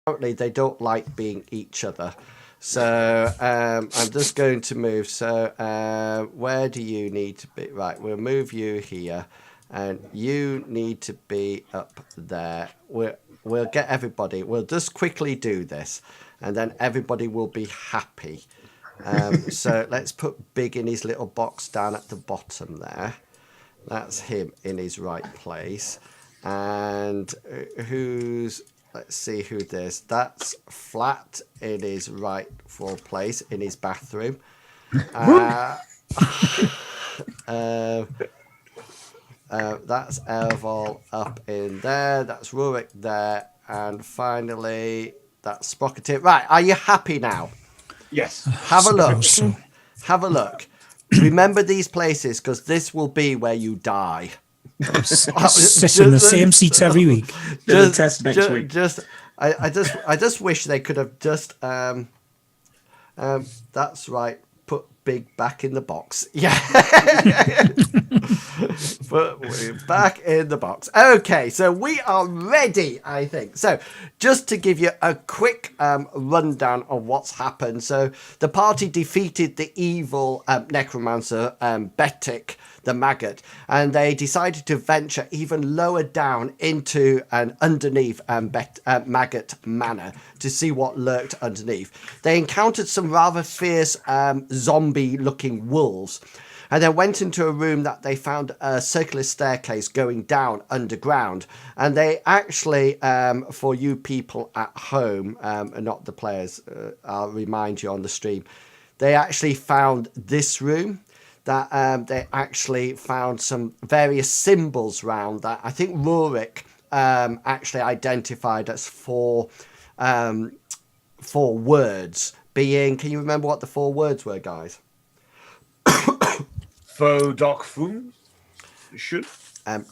Apparently they don't like being each other. So I'm just going to move. So where do you need to be? Right, we'll move you here. And you need to be up there. We'll get everybody. We'll just quickly do this. And then everybody will be happy. So let's put Big in his little box down at the bottom there. That's him in his right place. And who's... Let's see who this. That's Flat in his rightful place in his bathroom. That's Erval up in there. That's Rurik there. And finally, that's Sprocketeer. Right, are you happy now? Yes. Have a look. Have a look. Remember these places, because this will be where you die. Sit in the same seats every week. Test next week. I just wish they could have just. That's right. Put Big back in the box. Yeah. Put back in the box. Okay, so we are ready, I think. So, just to give you a quick rundown of what's happened. So, the party defeated the evil necromancer Betik, the maggot, and they decided to venture even lower down into and underneath maggot manor to see what lurked underneath. They encountered some rather fierce zombie-looking wolves, and then went into a room that they found a circular staircase going down underground. And they actually, for you people at home, and not the players, I'll remind you on the stream, they actually found this room. That they actually found some various symbols round that I think Rurik actually identified as four words. Being, can you remember what the 4 words were, guys? Fo Doc Fum? Should.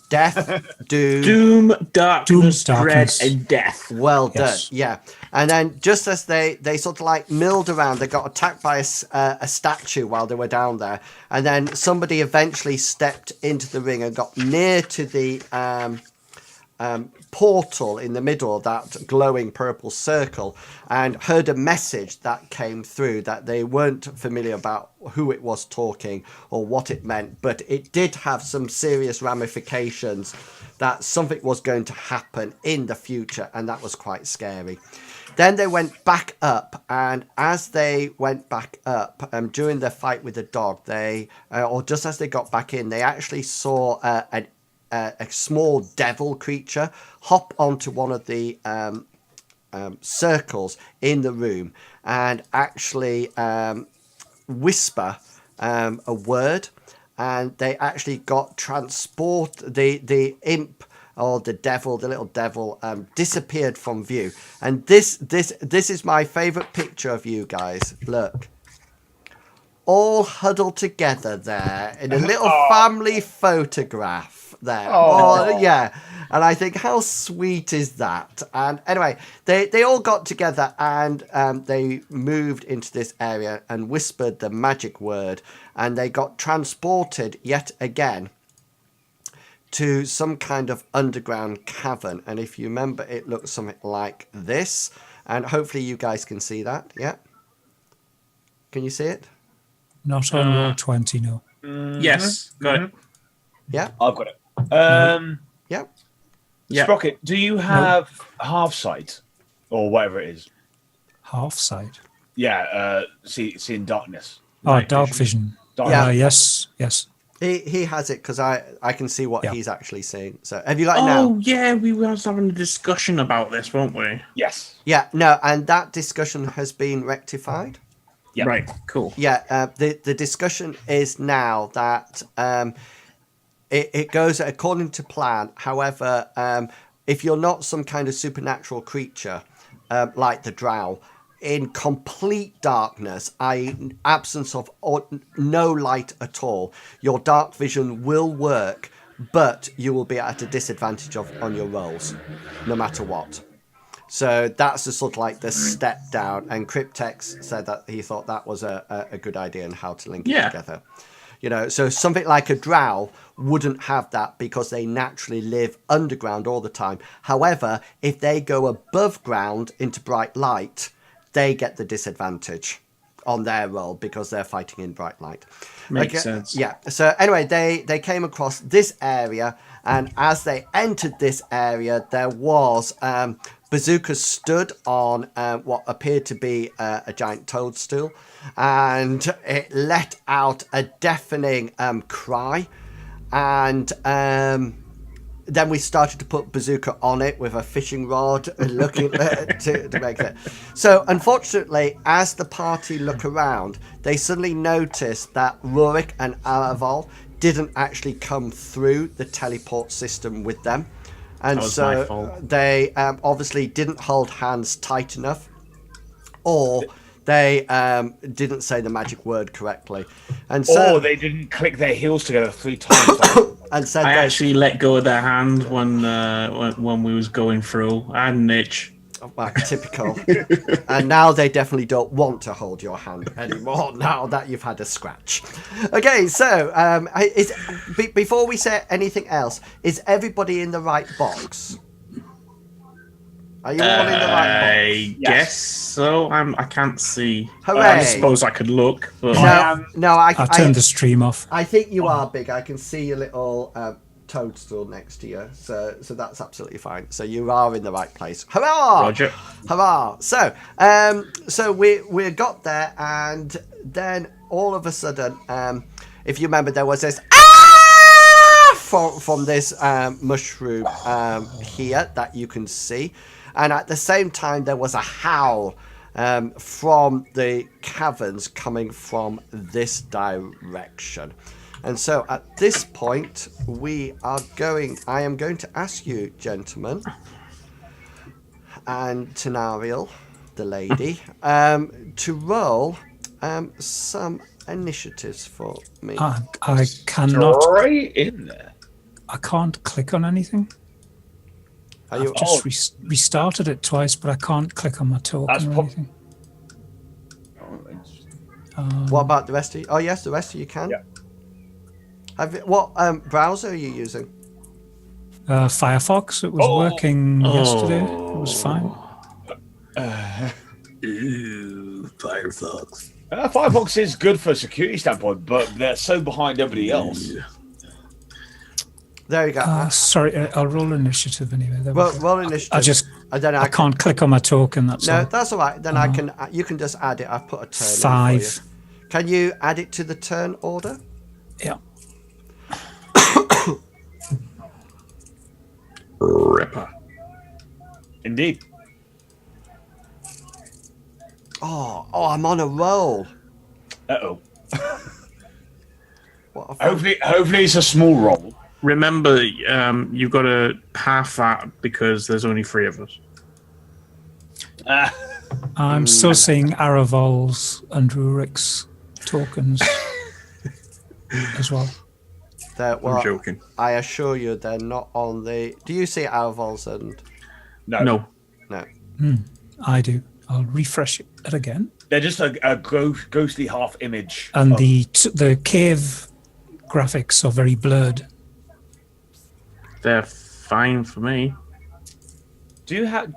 Death, Doom, darkness, dread, darkness, and death. Well done, yeah. And then just as they sort of like milled around, they got attacked by a statue while they were down there. And then somebody eventually stepped into the ring and got near to the portal in the middle of that glowing purple circle and heard a message that came through that they weren't familiar about who it was talking or what it meant, but it did have some serious ramifications that something was going to happen in the future, and that was quite scary. Then they went back up, and as they went back up during their fight with the dog, they or just as they got back in, they actually saw a small devil creature hop onto one of the circles in the room and actually whisper a word, and they actually got the imp or the devil, the little devil, disappeared from view. And this is my favorite picture of you guys. Look, all huddled together there in a little family photograph there. Oh, yeah. And I think, how sweet is that? And anyway, they all got together and they moved into this area and whispered the magic word, and they got transported yet again to some kind of underground cavern. And if you remember, it looks something like this. And hopefully you guys can see that. Yeah. Can you see it? Not on roll 20, no. Yes, got it. Yeah. I've got it. Yeah. Yeah. Sprocket, do you have half sight or whatever it is? Half sight? Yeah, see in darkness. Oh, dark vision. Dark Yeah. Yes. He has it because I can see what Yeah. he's actually seeing. So have you got it now? Oh, yeah, we were having a discussion about this, weren't we? Yes. Yeah, no, and that discussion has been rectified. Yeah. Right, cool. Yeah, the discussion is now that it goes according to plan. However, if you're not some kind of supernatural creature like the drow, in complete darkness, i.e. absence of no light at all, your dark vision will work, but you will be at a disadvantage on your rolls, no matter what. So that's the sort of like the step down, and Cryptex said that he thought that was a good idea and how to link it together. You know, so something like a drow wouldn't have that because they naturally live underground all the time. However, if they go above ground into bright light, they get the disadvantage on their roll because they're fighting in bright light. Makes sense. Yeah. So anyway, they came across this area, and as they entered this area, there was bazookas stood on what appeared to be a giant toadstool, and it let out a deafening cry, and then we started to put bazooka on it with a fishing rod and looking to make it. So unfortunately, as the party look around, they suddenly notice that Rurik and Araval didn't actually come through the teleport system with them. And That was my so fault. they obviously didn't hold hands tight enough, or they didn't say the magic word correctly. And so Or they didn't click their heels together 3 times. and said I they, actually let go of their hand when we was going through. I had an itch. well, typical. And now they definitely don't want to hold your hand anymore now that you've had a scratch. Okay, so before we say anything else, is everybody in the right box? Are you all in the right box? I guess so. I can't see. Hooray. I suppose I could look, but No, I've turned the stream off. I think you are big. I can see your little toadstool next to you, so that's absolutely fine. So you are in the right place. Hurrah! Roger. Hurrah! So we got there, and then all of a sudden, if you remember, there was this from this mushroom here that you can see, and at the same time there was a howl from the caverns coming from this direction. And so at this point, I am going to ask you, gentlemen, and Tenariel, the lady, to roll some initiatives for me. I cannot. Right in there. I can't click on anything. Are you? I've just restarted it twice, but I can't click on my token That's or prob- anything. Oh, interesting. What about the rest of you? Oh yes, the rest of you can. Yeah. What browser are you using? Firefox. It was working yesterday. It was fine. Firefox. Firefox is good for a security standpoint, but they're so behind everybody else. There you go. Sorry, I'll roll initiative anyway. There we Well, go. roll initiative. I can't click on my token. That's No, all. that's all right. Then you can just add it. I've put a turn in for 5. you. Can you add it to the turn order? Yeah. Ripper. Indeed. Oh, I'm on a roll. Uh-oh. What have I- Hopefully it's a small roll. Remember, you've got to half that because there's only 3 of us. I'm still seeing Aravol's and Rurik's tokens as well. well, I'm joking. I assure you, they're not on the. Do you see Alvol's and No. no? I do. I'll refresh it again. They're just a ghostly half image. And of- the cave graphics are very blurred. They're fine for me. Do you have...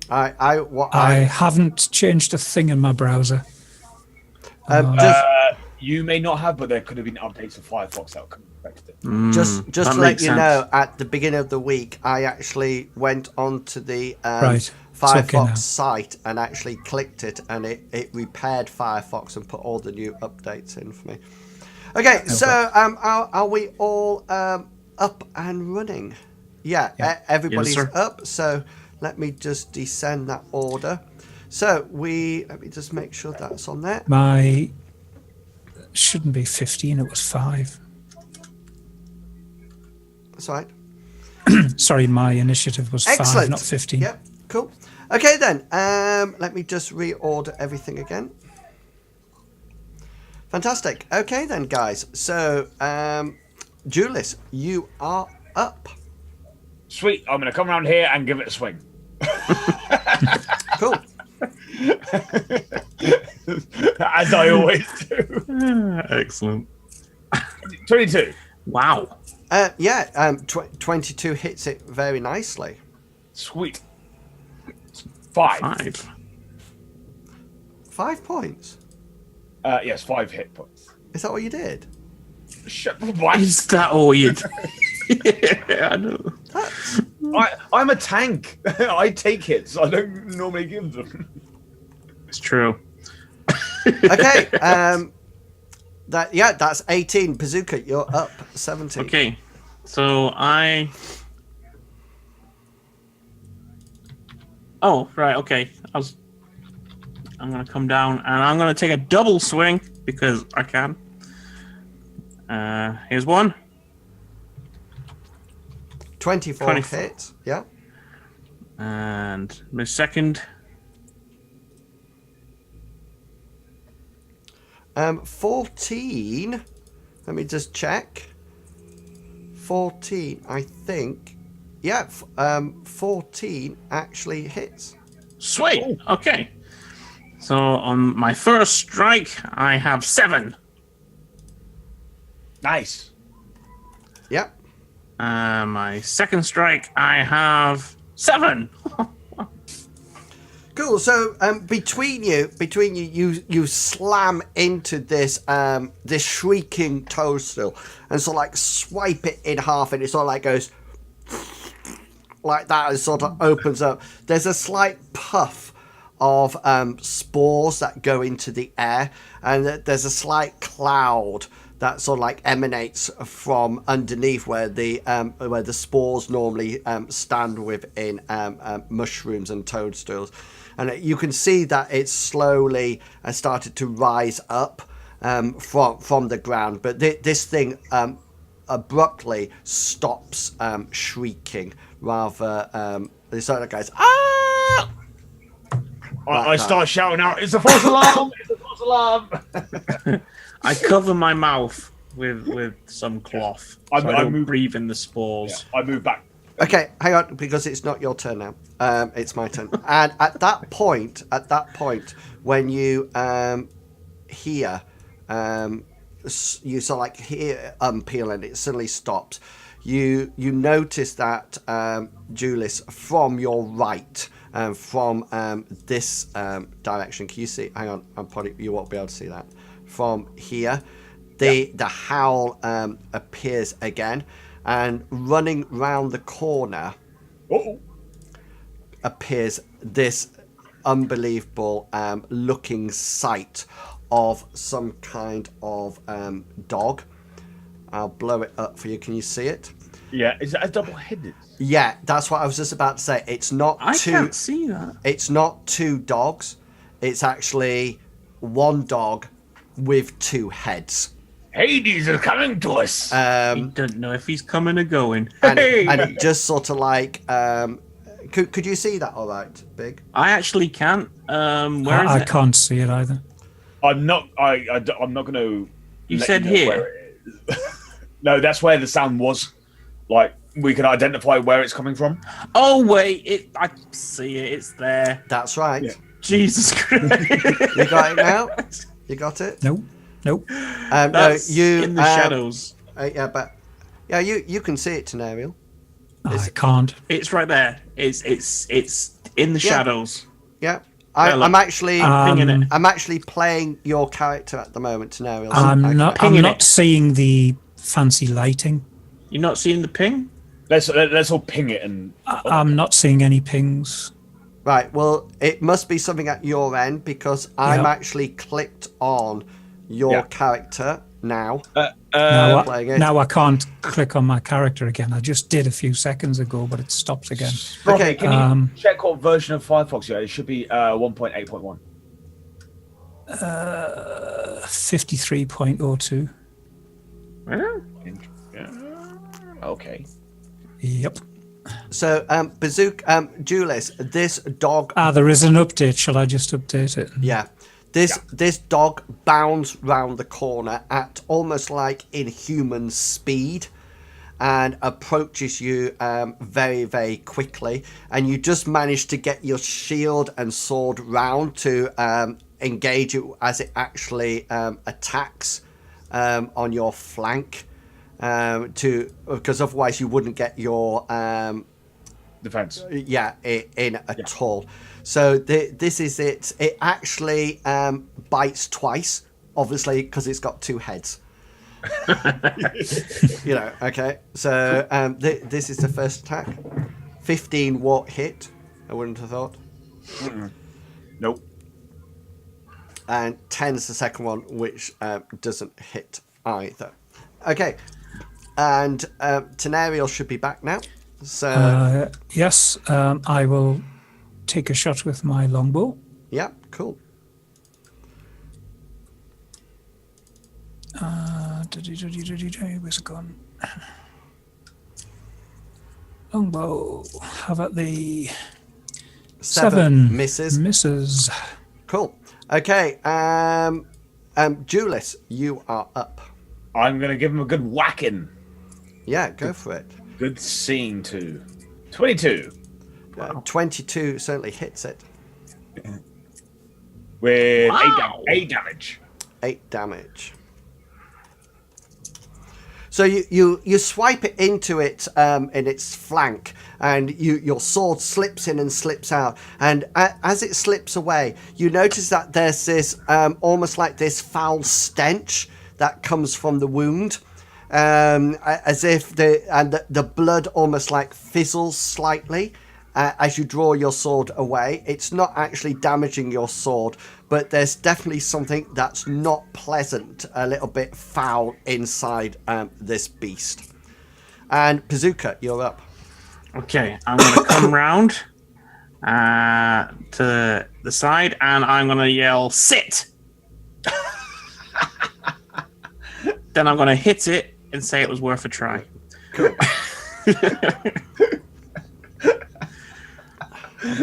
I haven't changed a thing in my browser. You may not have, but there could have been updates of Firefox that could have affected it. Just that to let makes you sense. know, at the beginning of the week, I actually went onto the Right. Firefox It's okay now. site and actually clicked it, and it repaired Firefox and put all the new updates in for me. Okay, so are we all up and running? Yeah, everybody's Yes, sir. up. So let me just descend that order. So let me just make sure that's on there. My shouldn't be 15. It was 5. That's right. Sorry, my initiative was 5, Excellent. not 15. Yep, cool. Okay then, let me just reorder everything again. Fantastic. Okay then, guys. So, Julius, you are up. Sweet. I'm going to come around here and give it a swing. Cool. As I always do. Excellent. 22. Wow. 22 hits it very nicely. Sweet. 5. 5. 5 points. Yes, 5 hit points. Is that what you did? What? Is that all you? Yeah, I know. I'm a tank. I take hits. I don't normally give them. It's true. Okay. That's 18. Bazooka, you're up 17. Okay, so Oh, right. Okay, I'm gonna come down and I'm gonna take a double swing because I can. Here's one. 24 hits. Yeah. And my second. 14. Let me just check. 14, I think. Yeah, 14 actually hits. Sweet. Okay. So on my first strike, I have 7. Nice. Yep. My second strike, I have 7. Cool. So between you, you slam into this this shrieking toadstool and sort of like swipe it in half, and it sort of like goes like that and sort of opens up. There's a slight puff of spores that go into the air, and there's a slight cloud that sort of like emanates from underneath where the spores normally stand within mushrooms and toadstools. And you can see that it's slowly started to rise up from the ground. But this thing abruptly stops shrieking. Rather, it sort of goes, ah! I start shouting out, it's a false alarm! It's a false alarm! I cover my mouth with some cloth. So I don't breathe in the spores. Yeah, I move back. Okay, hang on, because it's not your turn now. It's my turn. And at that point, when you hear, you sort of like hear peel and it suddenly stops. You notice that Julius, from your right, from this direction. Can you see? Hang on, you won't be able to see that. From here, the howl appears again. And running round the corner appears this unbelievable looking sight of some kind of dog. I'll blow it up for you. Can you see it? Yeah, is that a double-headed? Yeah, that's what I was just about to say. It's not I can't see that. It's not 2 dogs. It's actually 1 dog with 2 heads. Hades is coming to us. He doesn't know if he's coming or going. And Hey! it just sort of like, could you see that all right, Big? I actually can't. Where is I it? can't see it either. I'm not going to. You said here. Where it is. No, that's where the sound was. Like, we can identify where it's coming from. Oh wait, I see it. It's there. That's right. Yeah. Jesus Christ! You got it now? You got it? Nope. That's no, you in the shadows. Yeah, but you can see it, Tenariel. I can't. It's right there. It's in the shadows. Yeah. look. I'm actually Pinging it. I'm actually playing your character at the moment, Tenariel. I'm not pinging it. seeing the fancy lighting. You're not seeing the ping? Let's all ping it and. I'm not seeing any pings. Right, well, it must be something at your end because I'm Yeah. actually clicked on your character now. Playing it. Now I can't click on my character again. I just did a few seconds ago, but it stopped again. Okay, Can you check what version of Firefox you're? It should be 1.8.1. 53.02. Okay. Yep. So, Bazooka, Julius, this dog. There is an update. Shall I just update it? Yeah. This dog bounds round the corner at almost like inhuman speed and approaches you very, very quickly. And you just manage to get your shield and sword round to engage it as it actually attacks on your flank. Because otherwise you wouldn't get your defense. In at all. So this is it. It actually bites twice, obviously, because it's got two heads. Okay. So this is the first attack. 15 won't hit. I wouldn't have thought. Nope. And 10 is the second one, which doesn't hit either. Okay. And Tenariel should be back now. So yes, I will take a shot with my longbow. Yeah, cool. Where's it gone? Longbow. How about the 7 misses? Cool. Okay. Julius, you are up. I'm gonna give him a good whacking. Yeah, go for it. Good seeing too. 22. 22 certainly hits it. With 8 damage. 8 damage. So you swipe it into it in its flank, and your sword slips in and slips out. And as it slips away, you notice that there's this almost like this foul stench that comes from the wound. As if the blood almost like fizzles slightly as you draw your sword away. It's not actually damaging your sword, but there's definitely something that's not pleasant, a little bit foul inside this beast. And Bazooka, you're up. Okay, I'm going to come round to the side, and I'm going to yell, "Sit!" Then I'm going to hit it and say it was worth a try. Cool.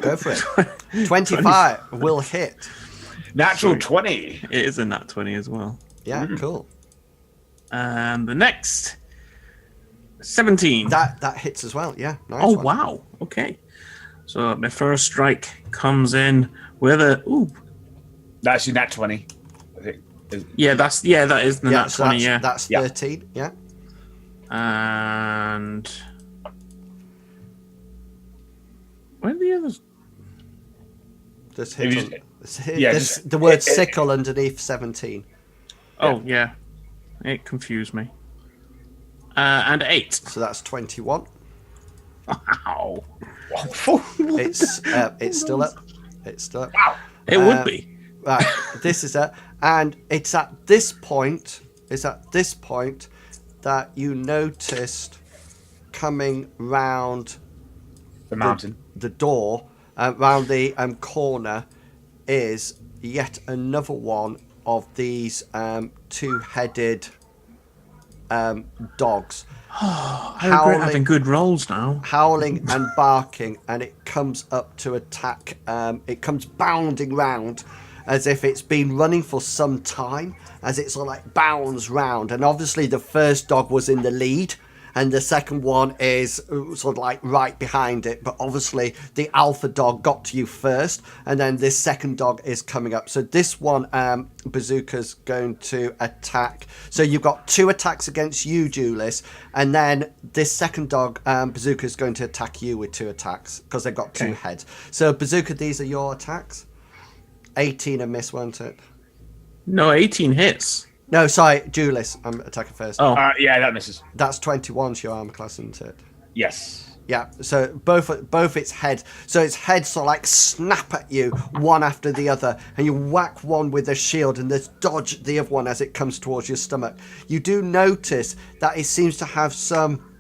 Go for it. 25 will hit. Natural 20. It is a nat 20 as well. Yeah, cool. And the next 17. That hits as well. Yeah. Nice one. Wow. Okay. So my first strike comes in with a That's your nat 20. I think. that is the nat 20. That's 13. Yeah. And where are the others? Just hit. Just the word sickle underneath 17. Oh yeah, it confused me. And 8. So that's 21. Wow. It's still up. It's still up. Wow. It would be. Right. This is it, and it's at this point. That you noticed coming round The mountain. the door, round the corner, is yet another one of these two-headed dogs. I regret having good rolls now. Howling and barking, and it comes up to attack. It comes bounding round as if it's been running for some time, as it sort of like bounds round. And obviously the first dog was in the lead, and the second one is sort of like right behind it. But obviously the alpha dog got to you first, and then this second dog is coming up. So this one, Bazooka's going to attack. So you've got 2 attacks against you, Julius, and then this second dog, Bazooka's going to attack you with 2 attacks because they've got 2 heads. So Bazooka, these are your attacks. 18 a miss, won't it? No, 18 hits. No, sorry, Julius. I'm attacking first. Oh. Yeah, that misses. That's 21's your armor class, isn't it? Yes. Yeah, so both its heads. So its heads sort of like snap at you one after the other, and you whack one with a shield and then dodge the other one as it comes towards your stomach. You do notice that it seems to have some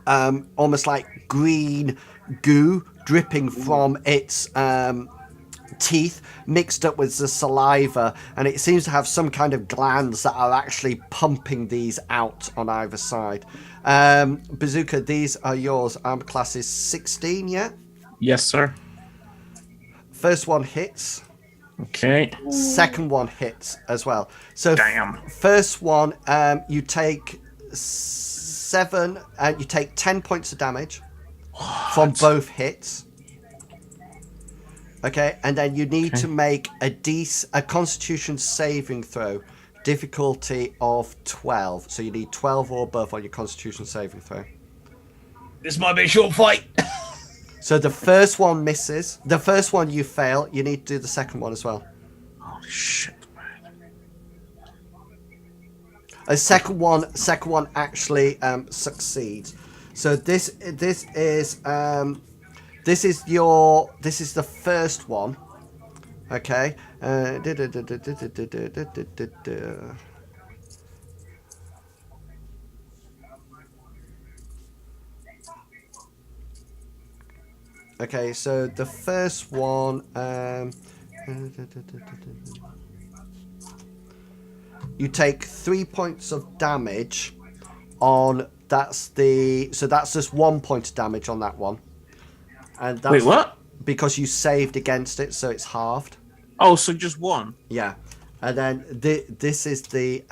almost like green goo dripping from its teeth mixed up with the saliva, and it seems to have some kind of glands that are actually pumping these out on either side. Bazooka, these are yours. Armor class is 16, yeah? Yes, sir. First one hits. Okay. Second one hits as well. So Damn. first one, you take 7, you take 10 points of damage from both hits. Okay, and then you need to make a Constitution saving throw, difficulty of 12. So you need 12 or above on your Constitution saving throw. This might be a short fight. So the first one misses. The first one you fail. You need to do the second one as well. Holy shit, man. A second one actually succeeds. So this is the first one. Okay. Okay, so the first one, you take 3 points of damage on. That's just 1 point of damage on that one. And that's Wait, what? Because you saved against it, so it's halved. Oh, so just one? Yeah, and then this is the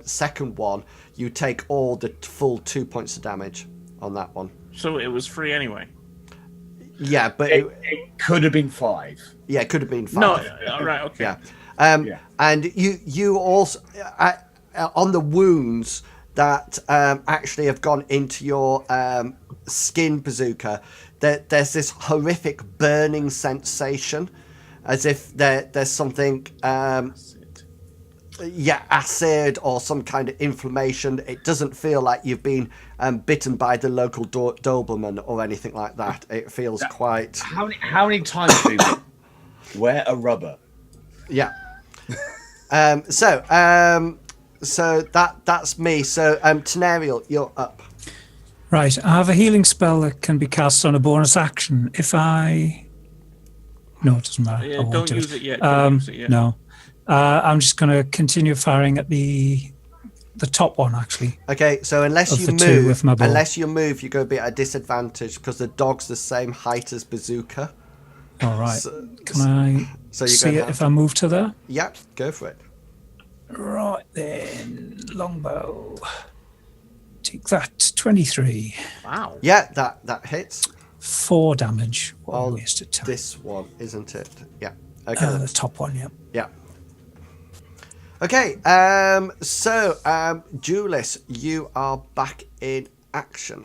second one. You take all the full 2 points of damage on that one. So it was free anyway? Yeah, but it could have been 5. Yeah, it could have been 5. No, all right, okay. Yeah. And you also on the wounds that actually have gone into your skin, Bazooka, there's this horrific burning sensation, as if there's something acid or some kind of inflammation. It doesn't feel like you've been bitten by the local Doberman or anything like that. It feels quite... How many times do we wear a rubber? Yeah. So that's me. So Tenariel, you're up. Right, I have a healing spell that can be cast on a bonus action. If I... No, it doesn't matter. Yeah, I won't don't do use it yet. Don't use it yet. No. I'm just going to continue firing at the top one, actually. Okay, so unless Of you the two with my move, bow. you're going to be at a disadvantage because the dog's the same height as Bazooka. All right. So, Can I so you're see gonna it have if I move to there? Yep, go for it. Right then, longbow. Take that, 23. Wow. Yeah, that hits. 4 damage. What a On waste of time. this one, isn't it? Yeah. Okay. The top one, yeah. Yeah. Okay. So, Julius, you are back in action.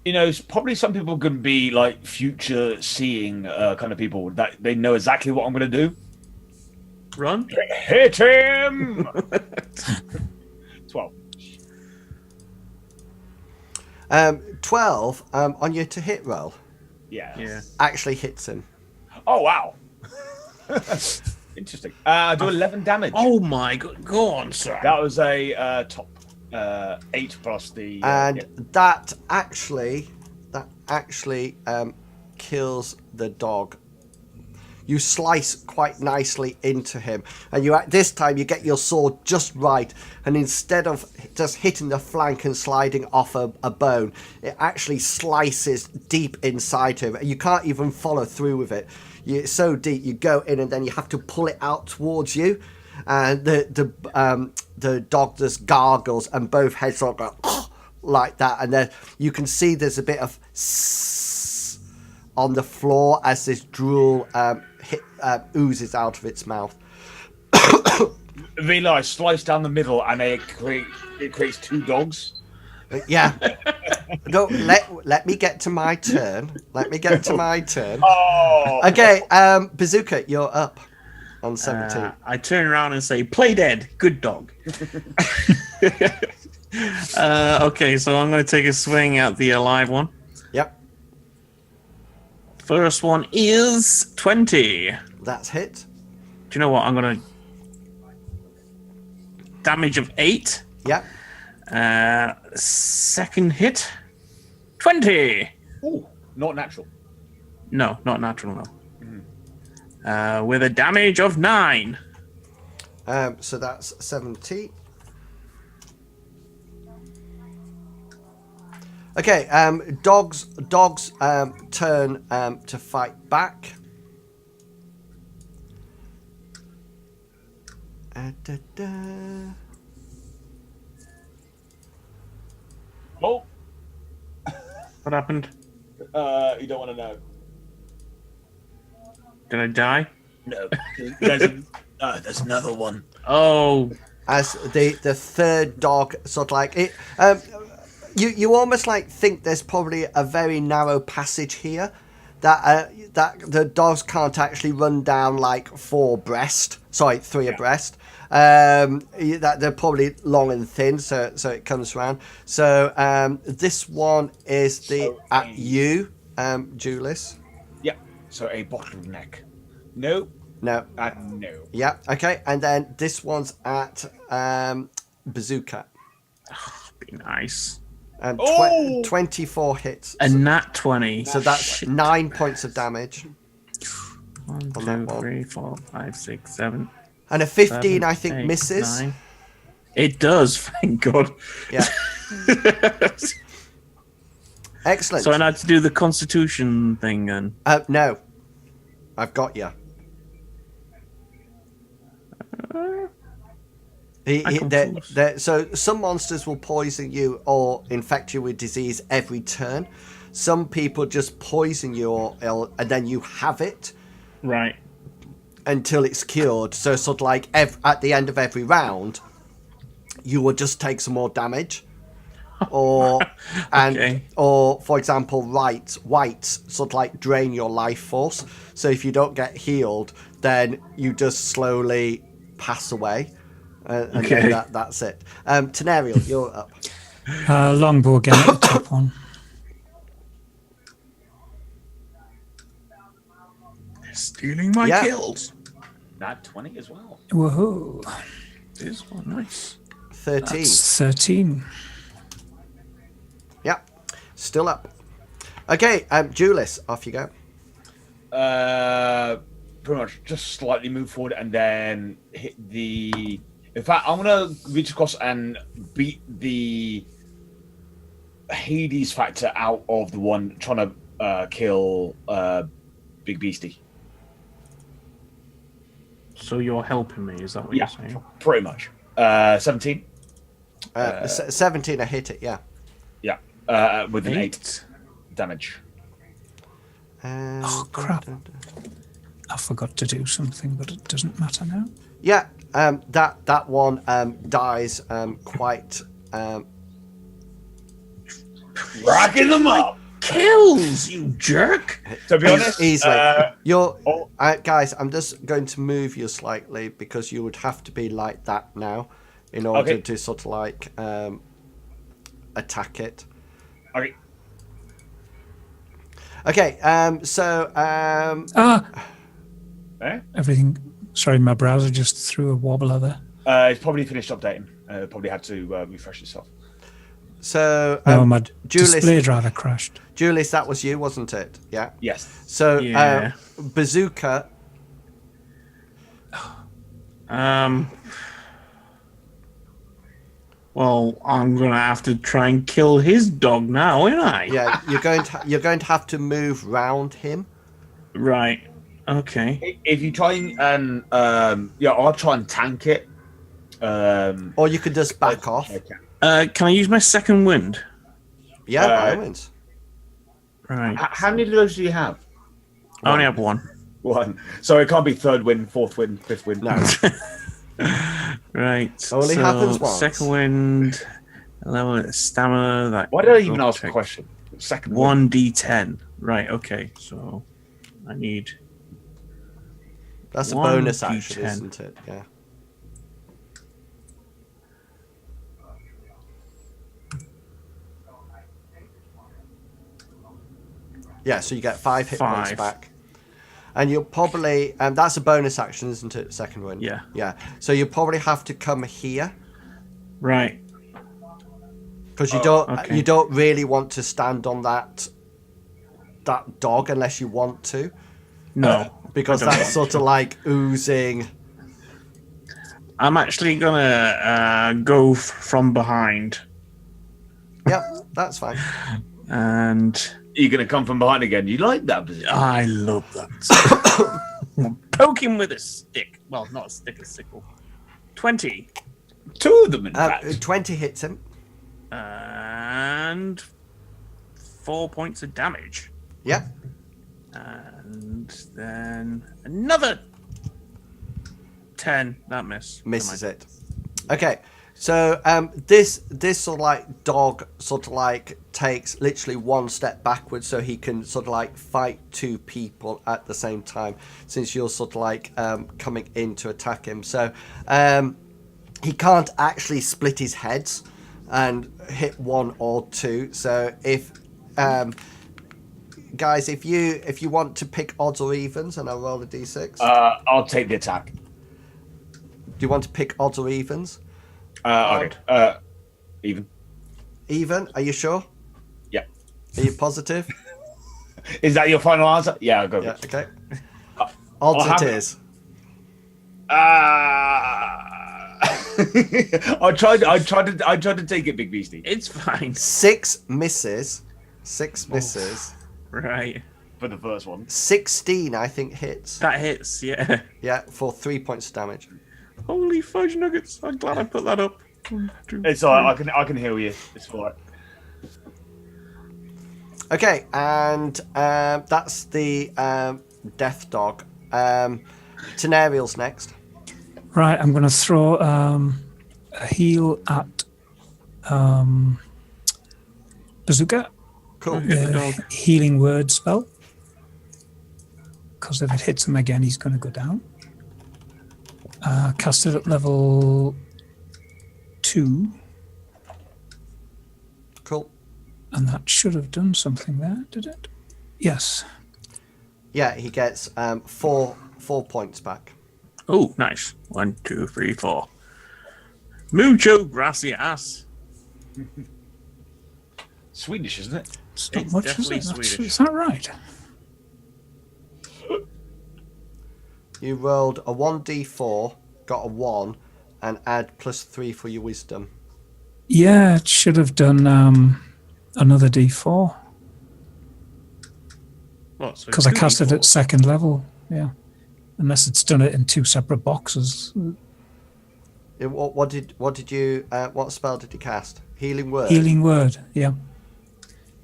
You know, probably some people can be like future seeing kind of people that they know exactly what I'm going to do. Run. Hit him! 12. 12 on your to hit roll Yeah. actually hits him. Oh, wow. Interesting. I do 11 damage. Oh my god. Go on, sir. That was a top 8 plus the... that actually kills the dog. You slice quite nicely into him, and this time you get your sword just right, and instead of just hitting the flank and sliding off a bone, it actually slices deep inside him, and you can't even follow through with it. It's so deep, you go in and then you have to pull it out towards you, and the dog just gargles, and both heads sort of go like that, and then you can see there's a bit of on the floor as this drool oozes out of its mouth. Vila, I slice down the middle and it creates 2 dogs. Yeah. No, let me get to my turn. Oh! Okay, Bazooka, you're up on 17. I turn around and say, "Play dead, good dog." Okay, so I'm going to take a swing at the alive one. first one is 20. That's hit. Do you know what? I'm gonna damage of 8. Yep. Second hit, 20. Ooh, not natural. No, not natural. No. With a damage of 9. So that's 70. Okay, dogs turn to fight back. Oh, What happened? you don't want to know. Did I die? No, there's another one. Oh, As the third dog sort of like it, you almost like think there's probably a very narrow passage here that the dogs can't actually run down like three abreast. That they're probably long and thin, so it comes around. So this one is at you, Julius. Yeah. So a bottleneck. No. No. No. Yeah. Okay. And then this one's at Bazooka. be nice. 24 hits. A nat 20. So that's 9 points of damage. 1, that 2, one. 3, 4, 5, 6, 7. And a 15, 7, I think, 8, misses. 9. It does, thank God. Yeah. Excellent. So I had to do the Constitution thing then. No. I've got you. So some monsters will poison you or infect you with disease every turn. Some people just poison you and then you have it Right. until it's cured. So sort of like at the end of every round, you will just take some more damage. Or for example, whites sort of like drain your life force. So if you don't get healed, then you just slowly pass away. And then that's it. Tenariel, you're up. Longbow again at the top one. They're stealing my kills. Not 20 as well. Woohoo. This one, nice. 13. That's 13. Yep. Still up. Okay, Julius, off you go. Pretty much just slightly move forward and then hit the... In fact, I'm going to reach across and beat the Hades factor out of the one trying to kill Big Beastie. So you're helping me, is that what you're saying? Pretty much. 17. 17, I hit it, yeah. Yeah, with an 8 damage. Oh, crap. I forgot to do something, but it doesn't matter now. Yeah, that one dies quite... Racking them up! Kills, you jerk! To be honest, easily. Guys, I'm just going to move you slightly because you would have to be like that now in order to sort of like attack it. Okay. Okay, Everything. Sorry, my browser just threw a wobbler there. It's probably finished updating. Probably had to refresh itself. So, my Julius, display driver crashed. Julius, that was you, wasn't it? Yeah. Yes. So, Bazooka. Well, I'm gonna have to try and kill his dog now, ain't I? Yeah, you're going to have to move round him. Right. Okay. If you try and I'll try and tank it. Or you could just back off. Can I use my second wind? Yeah, by all means. Right. How many of those do you have? I only have one. One. So it can't be third wind, fourth wind, fifth wind. No. Right. Only happens once. Second wind, level of stamina. That. Why did I even ask a question? Second wind. 1d10. Right. Okay. So I need. That's a bonus action, 1d10. isn't it? Yeah. Yeah, so you get 5 hit points 5. back. And you'll probably, that's a bonus action, isn't it? Second one. Yeah. Yeah. So you probably have to come here Right. because you okay. don't really want to stand on that dog unless you want to. No. Because I don't that's sort of like oozing. I'm actually gonna go from behind, Yep, that's fine. and You're going to come from behind again. You like that position? I love that. Poke him with a stick. Well, not a stick, a sickle. 20. 2 of them, in fact. 20 hits him. And 4 points of damage. Yep. And then another 10. That Misses it. Okay. So this sort of like dog sort of like takes literally 1 step backwards so he can sort of like fight 2 people at the same time, since you're sort of like coming in to attack him. So he can't actually split his heads and hit 1 or 2. So if guys, if you want to pick odds or evens, and I'll roll a d6. I'll take the attack. Do you want to pick odds or evens? Okay. Even. Even? Are you sure? Yeah. Are you positive? Is that your final answer? Yeah, I'll go. Yeah. with it. Okay. Odds I'll it have is. I tried to take it, Big Beastie. It's fine. 6 misses. 6 misses. Right. For the first one. 16, I think, hits. That hits, yeah. Yeah, for 3 points of damage. Holy fudge nuggets. I'm glad I put that up. 1, 2, It's alright, I can heal you. It's alright. Okay, and that's the death dog. Tenariel's next. Right, I'm going to throw a heal at Bazooka. Cool. Hit the dog. Healing word spell. Because if it hits him again, he's going to go down. Cast it at level 2. Cool. And that should have done something there, did it? Yes. Yeah, he gets 4 points back. Oh, nice. 1, 2, 3, 4. Mucho gracias. Swedish, isn't it? It's not It's much, is definitely it? That's- Swedish. Is that right? You rolled a 1d4, got a 1, and add +3 for your wisdom. Yeah, it should have done another d4. What? So Because I 2d4? cast it at 2nd level. Yeah. Unless it's done it in 2 separate boxes. What spell did you cast? Healing word. Healing word, yeah.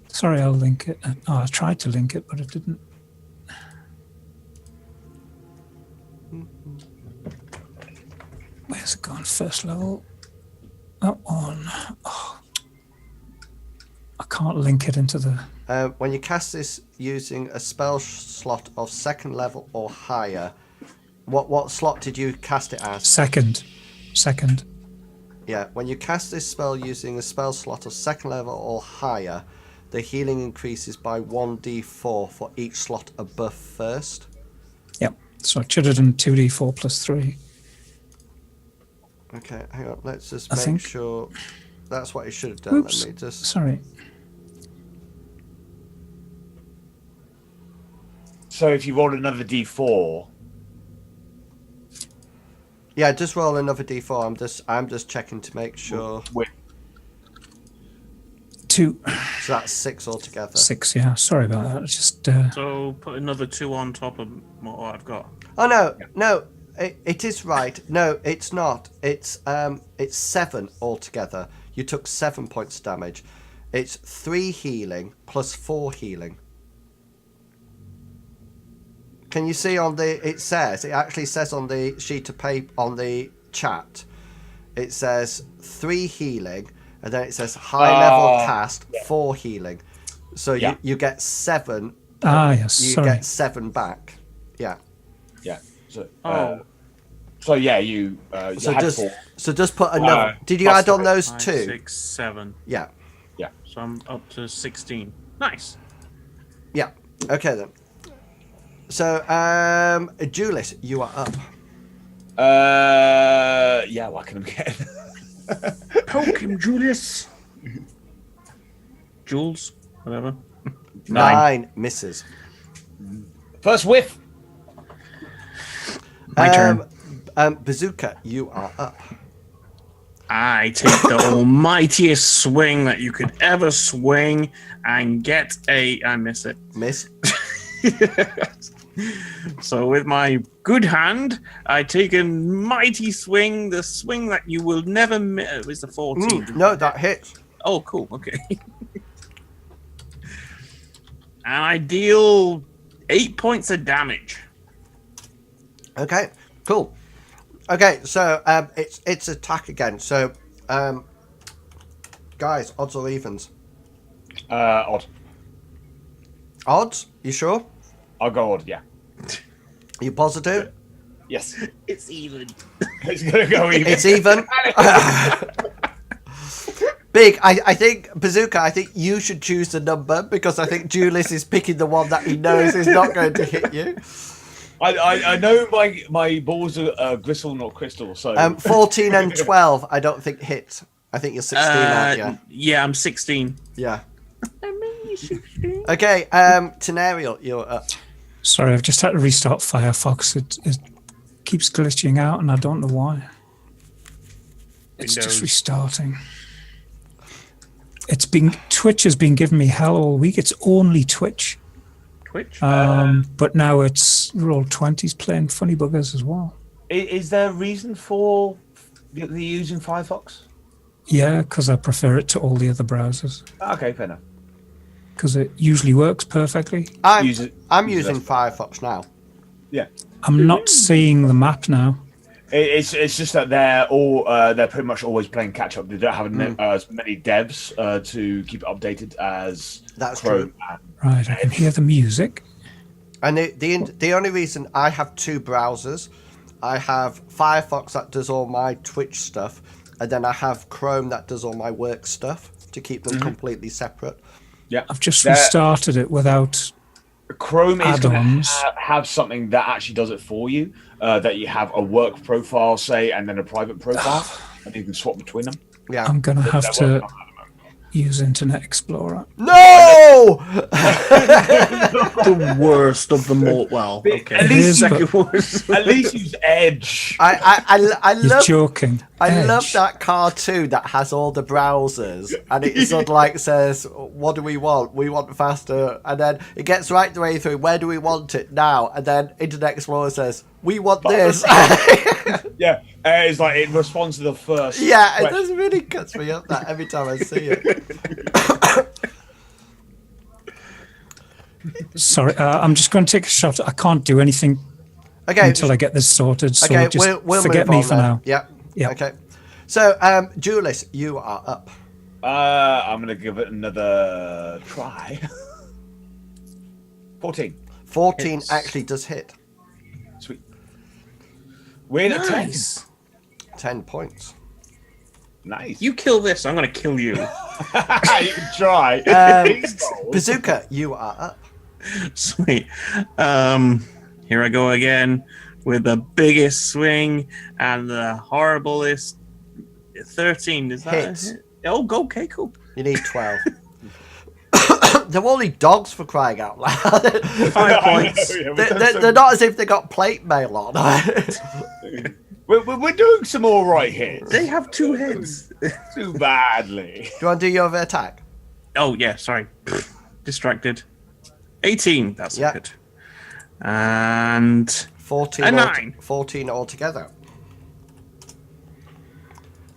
Sorry, I'll link it. Oh, I tried to link it, but it didn't. Where's it gone? 1st level. That one. Oh. I can't link it into the... When you cast this using a spell slot of 2nd level or higher, what slot did you cast it as? Second. Yeah, when you cast this spell using a spell slot of 2nd level or higher, the healing increases by 1d4 for each slot above 1st. Yep. So it should have done 2d4 plus 3. Okay, hang on. Let's just I make think- sure that's what it should have done. Oops. Let me just. Sorry. So if you roll another d4, Yeah, just roll another d4. I'm just checking to make sure. wait, 2. So that's 6 altogether. 6, yeah. Sorry about that. It's just... So put another 2 on top of what I've got. Oh no, it is right. No, it's not. It's 7 altogether. You took 7 points of damage. It's 3 healing plus 4 healing. Can you see on the? It actually says on the sheet of paper on the chat. It says 3 healing, and then it says high level cast 4 healing. So Yeah. you get 7. yes, You sorry. get 7 back. Yeah. yeah. So, Oh. so yeah, you So had just 4. so just put another. Did you plus add on 3. those 5, 2? 6, 7. Yeah. Yeah. So I'm up to 16. Nice. Yeah. Okay then. So, Julius, you are up. Yeah, whack him again. Poke him, Julius. Jules, whatever. 9 misses. First whiff. My turn. Bazooka, you are up. I take the almightiest swing that you could ever swing and get I miss it. Miss. So with my good hand, I take a mighty swing, the swing that you will never miss. It was the 14. No, that hits. Oh, cool. Okay. And I deal 8 points of damage. Okay, cool. Okay, so it's attack again. So, guys, odds or evens? Odd. Odds? You sure? I'll go odd. Yeah. You positive? Yes. It's even. It's gonna go even. It's even. Big, I think, Bazooka, I think you should choose the number because I think Julius is picking the one that he knows is not going to hit you. I know my balls are gristle, not crystal. So 14 and 12, I don't think hit. I think you're 16, aren't you? Yeah, I'm 16. Yeah. Amazing. Okay, Tenariel, you're up. Sorry, I've just had to restart Firefox. It keeps glitching out, and I don't know why. It's Windows. just restarting. Twitch has been giving me hell all week. It's only Twitch. Twitch? But now it's Roll20's playing funny buggers as well. is there a reason for the using Firefox? Yeah, because I prefer it to all the other browsers. Okay, fair enough. Because it usually works perfectly. I'm Use it- I'm use using it. Firefox now. Yeah. I'm not seeing the map now. It's just that they're pretty much always playing catch up. They don't have as many devs to keep it updated as That's Chrome. true. Right, I can hear the music. And the only reason I have 2 browsers, I have Firefox that does all my Twitch stuff, and then I have Chrome that does all my work stuff to keep them completely separate. Yeah, I've just restarted it without. Chrome is going to add-ons. have something that actually does it for you. That you have a work profile, say, and then a private profile, and you can swap between them. Yeah. I'm going to have They're to working on that at the moment. use Internet Explorer. No! The worst of them all. Well, okay. At It least, is, second worst. at least use Edge. I You're love joking. I love Edge. that cartoon that has all the browsers, and it sort of like says, "What do we want? We want faster." And then it gets right the way through. Where do we want it now? And then Internet Explorer says, "We want this." Yeah, it's like it responds to the first. Yeah, it question. just really cuts me up that every time I see it. Sorry, I'm just going to take a shot. I can't do anything Okay, until I get this sorted. So okay, just we'll forget move me on for then. now. Yeah. Yeah. Okay. So, Julius, you are up. I'm gonna give it another try. 14. 14 Hits. actually does hit. Sweet. We're at 10. Nice. 10 points. Nice. You kill this, I'm going to kill you. You can try. Bazooka, you are up. Sweet. Here I go again with the biggest swing and the horriblest 13. Is that Hits. a hit? Oh, go. Okay, cool. You need 12. They're only dogs for crying out loud. 5 points. They're not as if they got plate mail on. We're doing some all right here. They have 2 heads. Too badly. Do you want to do your other attack? Oh, yeah, sorry. Distracted. 18. That's Yeah. good. And 14 A 9. 14 altogether.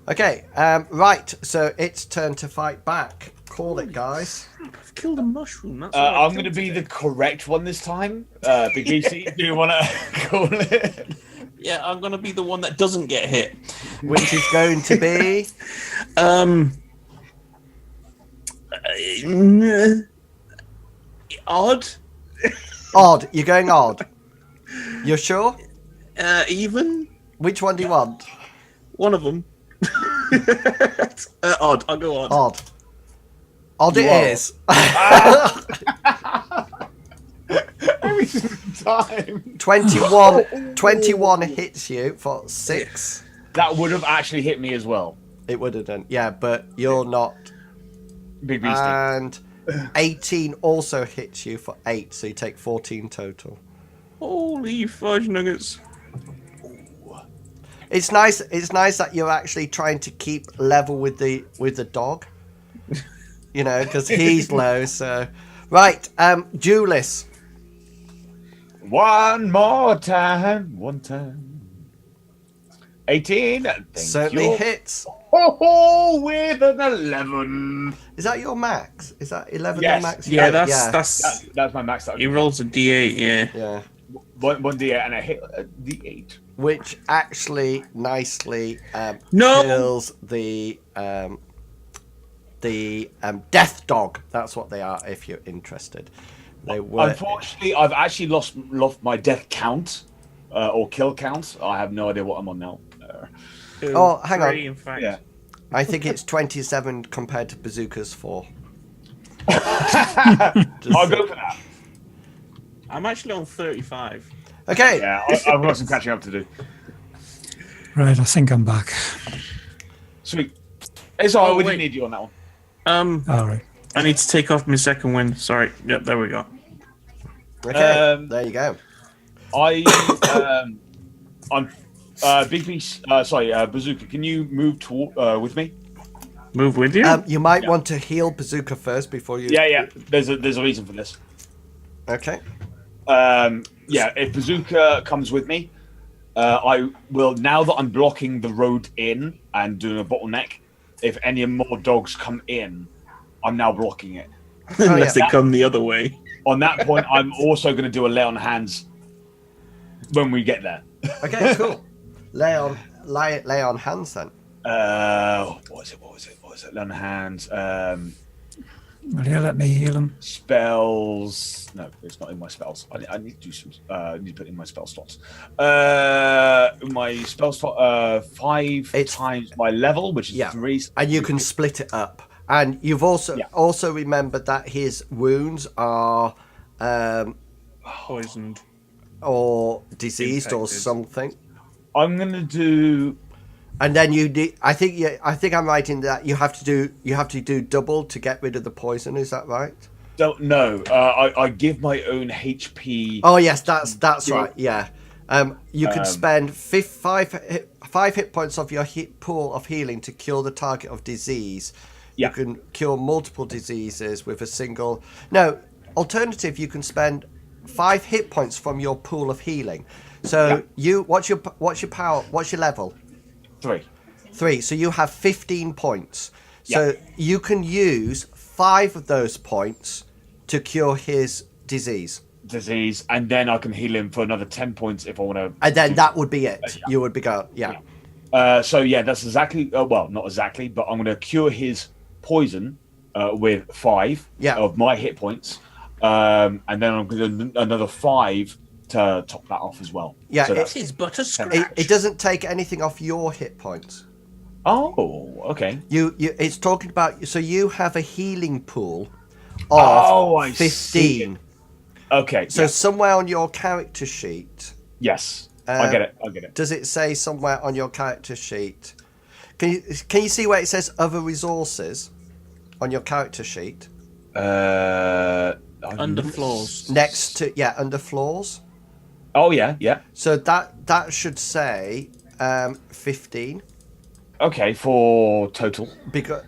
Okay, right, so it's turn to fight back. Call it, guys. I've killed a mushroom. That's I'm going to be the correct one this time. Big DC, do you want to call it? Yeah, I'm going to be the one that doesn't get hit. Which is going to be... Odd. Odd. You're going odd. You're sure? Even. Which one do you want? One of them. Odd. I'll go odd. Odd. Odd You it are. is. time. 21 hits you for 6. That would have actually hit me as well. It would have done. Yeah, but you're not. Big beastie. And 18 also hits you for 8, so you take 14 total. Holy fudge nuggets. It's nice that you're actually trying to keep level with the dog. You know, because he's low, so right, Julius. One more time. 18. Thank Certainly you. hits. Oh, with an 11. Is that your max? Is that 11 Yes. the max? Yeah, that's That's my max. he rolls a D8, yeah. Yeah. One D8 and I hit a D8. Which actually nicely No! kills the death dog. That's what they are. If you're interested, they were. Unfortunately, I've actually lost my death count or kill count. I have no idea what I'm on now. Oh, hang on. 3, in fact. Yeah. I think it's 27 compared to Bazooka's 4. I'll go for that. I'm actually on 35. Okay. Yeah, I've got some catching up to do. Right, I think I'm back. Sweet. It's all right. Oh, We wait. didn't need you on that one. All right. I need to take off my second wind. Sorry. Yep, there we go. Okay. There you go. I'm Big Beast. Sorry, Bazooka. Can you move with me? Move with you? You might want to heal Bazooka first before you. Yeah. There's a reason for this. Okay. Yeah, if Bazooka comes with me, I will, now that I'm blocking the road in and doing a bottleneck, if any more dogs come in, I'm now blocking it. Unless yeah. they come the other way. On that point, I'm also going to do a lay on hands when we get there. Okay. Cool. lay on hands then. What was it? Lay on hands. Will you let me heal him? Spells. No, it's not in my spells. I need to do some. I need to put in my spell slots. My spell slot. 5 times my level, which is 3. And you can split it up. And you've also remembered that his wounds are Poisoned. or diseased or Infected. something. I'm gonna do. And then you need. I think I'm right in that you have to do double to get rid of the poison. Is that right? Don't know. I give my own HP. Oh yes, that's right. Yeah. You can spend 5 hit points of your pool of healing to cure the target of disease. Yeah. You can cure multiple diseases with a single. No, alternative. You can spend 5 hit points from your pool of healing. So what's your power? What's your level? 3. So you have 15 points. So you can use 5 of those points to cure his disease. And then I can heal him for another 10 points if I want to. And then that would be it. You would be go. Yeah. So that's exactly. Well, not exactly, but I'm going to cure his poison with 5 of my hit points, and then I'm going to do another 5 to top that off as well. Yeah, so This is but a scratch. it doesn't take anything off your hit points. Oh, okay. It's talking about. So you have a healing pool of I 15. see. Okay. So somewhere on your character sheet. Yes, I get it. Does it say somewhere on your character sheet? Can you see where it says other resources on your character sheet? Under floors. Next to under floors. Oh yeah. So that should say 15. Okay, for total. Because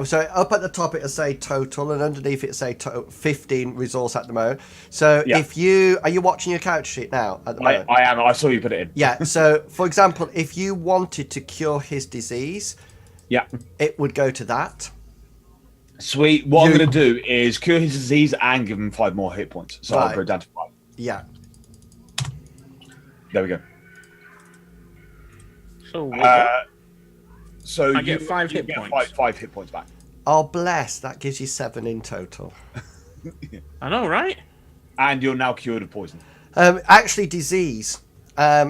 so up at the top it'll say total, and underneath it say 15 resource at the moment. So if are you watching your character sheet now at the moment? I am. I saw you put it in. Yeah. So for example, if you wanted to cure his disease, it would go to that. Sweet. What I'm going to do is cure his disease and give him 5 more hit points. So I'll go down to 5. Yeah. There we go. So I get 5 hit points. 5 hit points back. Oh, bless. That gives you 7 in total. I know, right? And you're now cured of poison. Actually, disease.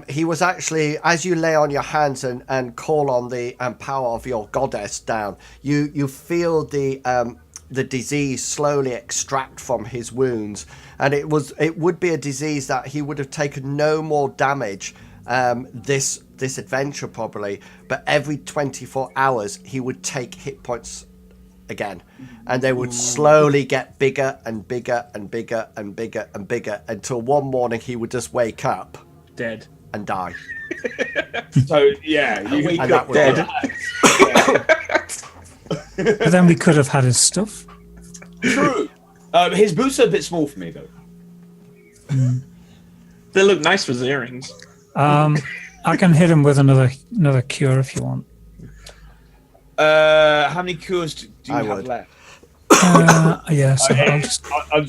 He was actually, as you lay on your hands and call on the power of your goddess down, you feel the the disease slowly extract from his wounds, and it would be a disease that he would have taken no more damage this adventure probably, but every 24 hours he would take hit points again, and they would slowly get bigger and bigger and bigger and bigger and bigger until one morning he would just wake up Dead. and die. So yeah, you wake and up dead. But then we could have had his stuff. True. His boots are a bit small for me though. They look nice with earrings. I can hit him with another cure if you want. How many cures do you have left? Yeah, so I'm just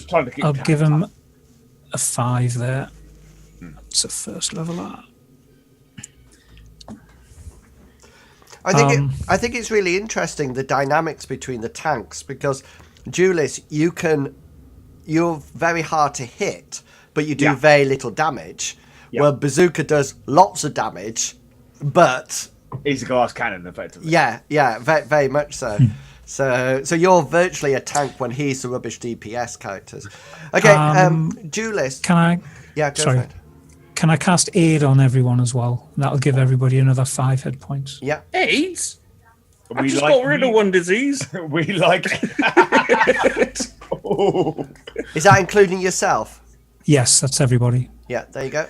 trying to keep. I'll give him a 5 there. It's a first level art. I think it's really interesting, the dynamics between the tanks, because Julius, you're very hard to hit, but you do very little damage. Yeah. Well, Bazooka does lots of damage, but He's a glass cannon, effectively. yeah, very, very much so. So you're virtually a tank when he's the rubbish DPS characters. Okay, Julius. Can I? Yeah, go sorry. for it. Can I cast aid on everyone as well? That'll give everybody another 5 hit points. Yeah. AIDS? I just got rid of one disease. We like. Oh. Is that including yourself? Yes, that's everybody. Yeah, there you go.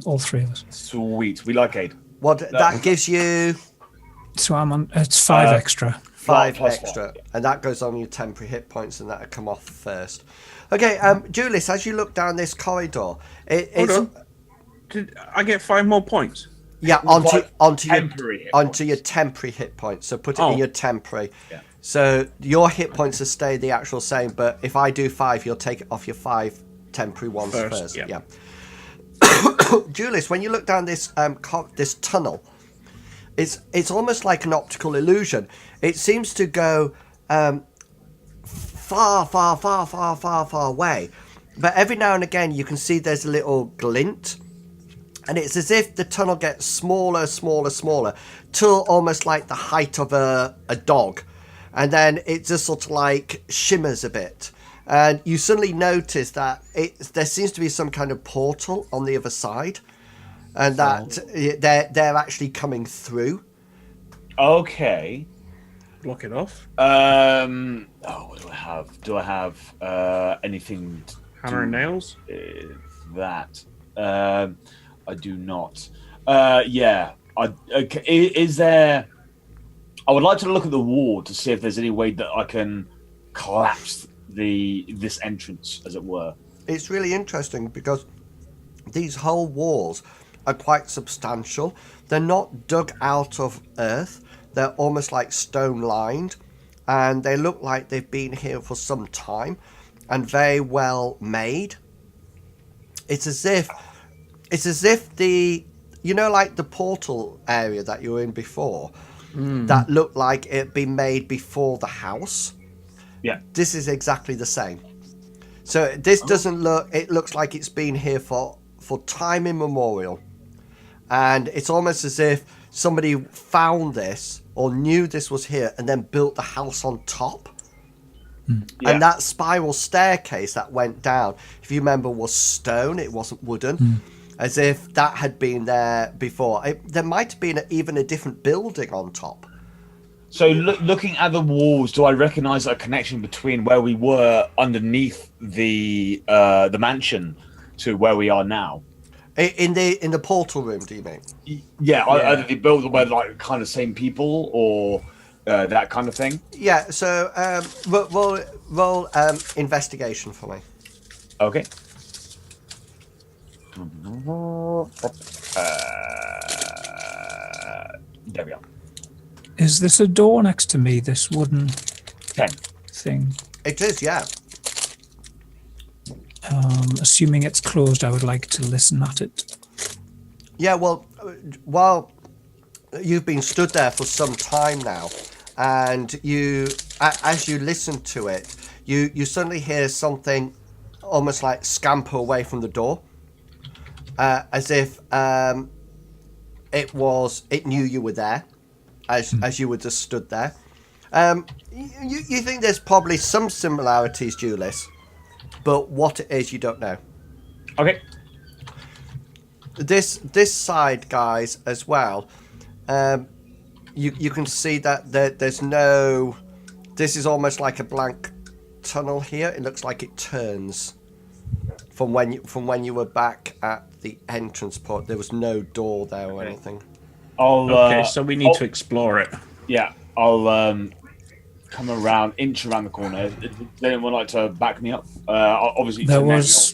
All three of us. Sweet. We like aid. What that gives you? So I'm on. It's 5 extra. 5 plus extra, 5, yeah. and that goes on your temporary hit points, and that'll come off first. Okay, Julius, as you look down this corridor, Hold on. Did I get 5 more points? Yeah, Temporary onto your temporary hit points. So put it in your temporary. Yeah. So your hit points will stay the actual same, but if I do 5, you'll take it off your 5 temporary ones first. Yeah. Julius, when you look down this this tunnel, it's almost like an optical illusion. It seems to go far away, but every now and again you can see there's a little glint. And it's as if the tunnel gets smaller, till almost like the height of a dog. And then it just sort of like shimmers a bit. And you suddenly notice that there seems to be some kind of portal on the other side. And that they're actually coming through. Okay. Block it off. What do I have? Do I have anything? Hammer and nails? That. I do not. Is there? I would like to look at the wall to see if there's any way that I can collapse this entrance, as it were. It's really interesting because these whole walls are quite substantial. They're not dug out of earth. They're almost like stone lined, and they look like they've been here for some time and very well made. It's as if like the portal area that you were in before, that looked like it had been made before the house. Yeah. This is exactly the same. So this doesn't look, it looks like it's been here for time immemorial. And it's almost as if somebody found this or knew this was here and then built the house on top. Yeah. And that spiral staircase that went down, if you remember, was stone. It wasn't wooden. As if that had been there before. There might have been even a different building on top. So looking at the walls, do I recognise a connection between where we were underneath the mansion to where we are now? In the portal room, do you mean? Yeah. Either they built by like kind of same people or that kind of thing. Yeah. So roll investigation for me. Okay. There we are. Is this a door next to me, this wooden 10 thing? It is, yeah. Assuming it's closed, I would like to listen at it. Yeah, well, while you've been stood there for some time now, and as you listen to it, you suddenly hear something almost like scamper away from the door. As if it knew you were there, as you were just stood there. You think there's probably some similarities, Julius, but what it is, you don't know. Okay. This side, guys, as well. You can see that there's no. This is almost like a blank tunnel here. It looks like it turns. From when you were back at the entrance port, there was no door there or anything. Okay, so we need to explore it. Yeah, I'll come around, inch around the corner. Does anyone like to back me up? Obviously, There was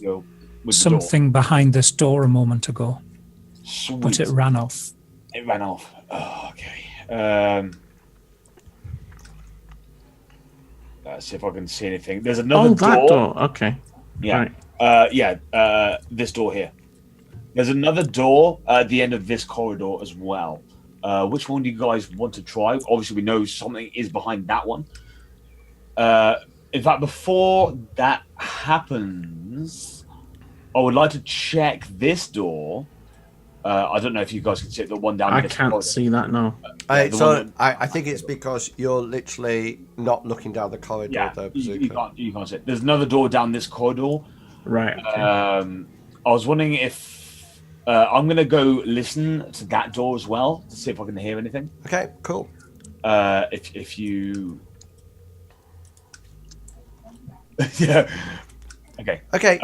something behind this door a moment ago, but it ran off. It ran off. Oh, okay. Let's see if I can see anything. There's another door. That door. Okay. Yeah. Right. This door here. There's another door at the end of this corridor as well. Which one do you guys want to try? Obviously, we know something is behind that one. In fact, before that happens, I would like to check this door. I don't know if you guys can see the one down. I can't see that, no. I think it's because you're literally not looking down the corridor. Yeah, though, you can't see it. There's another door down this corridor. Right. Okay. I was wondering if I'm going to go listen to that door as well to see if I can hear anything. Okay, cool. If you... yeah. Okay. Okay.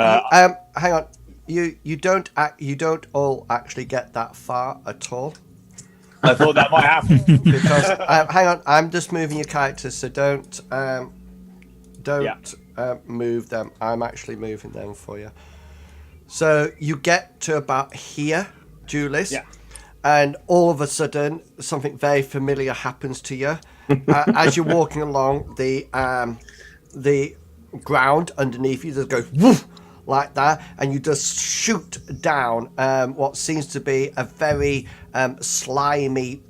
Hang on. You don't all actually get that far at all. I thought that might happen. Because hang on, I'm just moving your characters, so don't move them. I'm actually moving them for you. So you get to about here, Julius, and all of a sudden something very familiar happens to you as you're walking along the ground underneath you. Just goes woof like that, and you just shoot down what seems to be a very slimy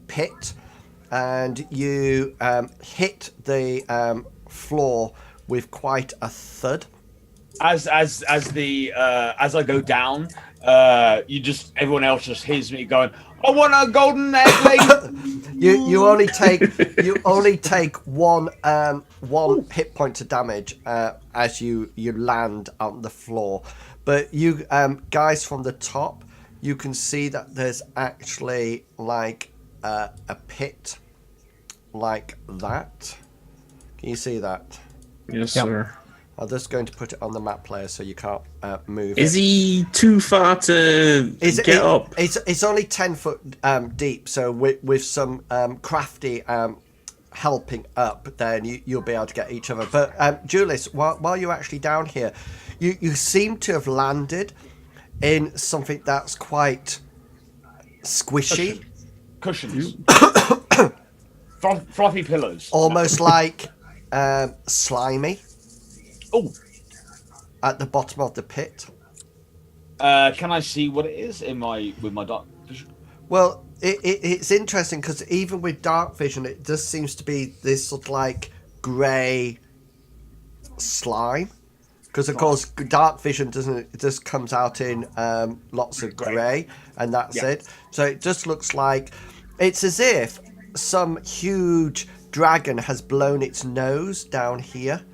pit, and you hit the floor with quite a thud. As I go down, everyone else just hears me going, "I want a golden egg." You only take one hit point of damage as you land on the floor, but you guys from the top, you can see that there's actually like a pit like that. Can you see that? Yes, sir. I'm just going to put it on the map player so you can't move. Is he too far to get up? It's only 10 foot deep, so with some crafty helping up, then you'll be able to get each other. But Julius, while you're actually down here, you seem to have landed in something that's quite squishy. Cushions. Fluffy pillows. Almost like slimy. Oh, at the bottom of the pit. Can I see what it is with my dark vision? Well, it's interesting because even with dark vision, it just seems to be this sort of like grey slime. Because of course, dark vision it just comes out in lots of grey, and that's it. So it just looks like it's as if some huge dragon has blown its nose down here.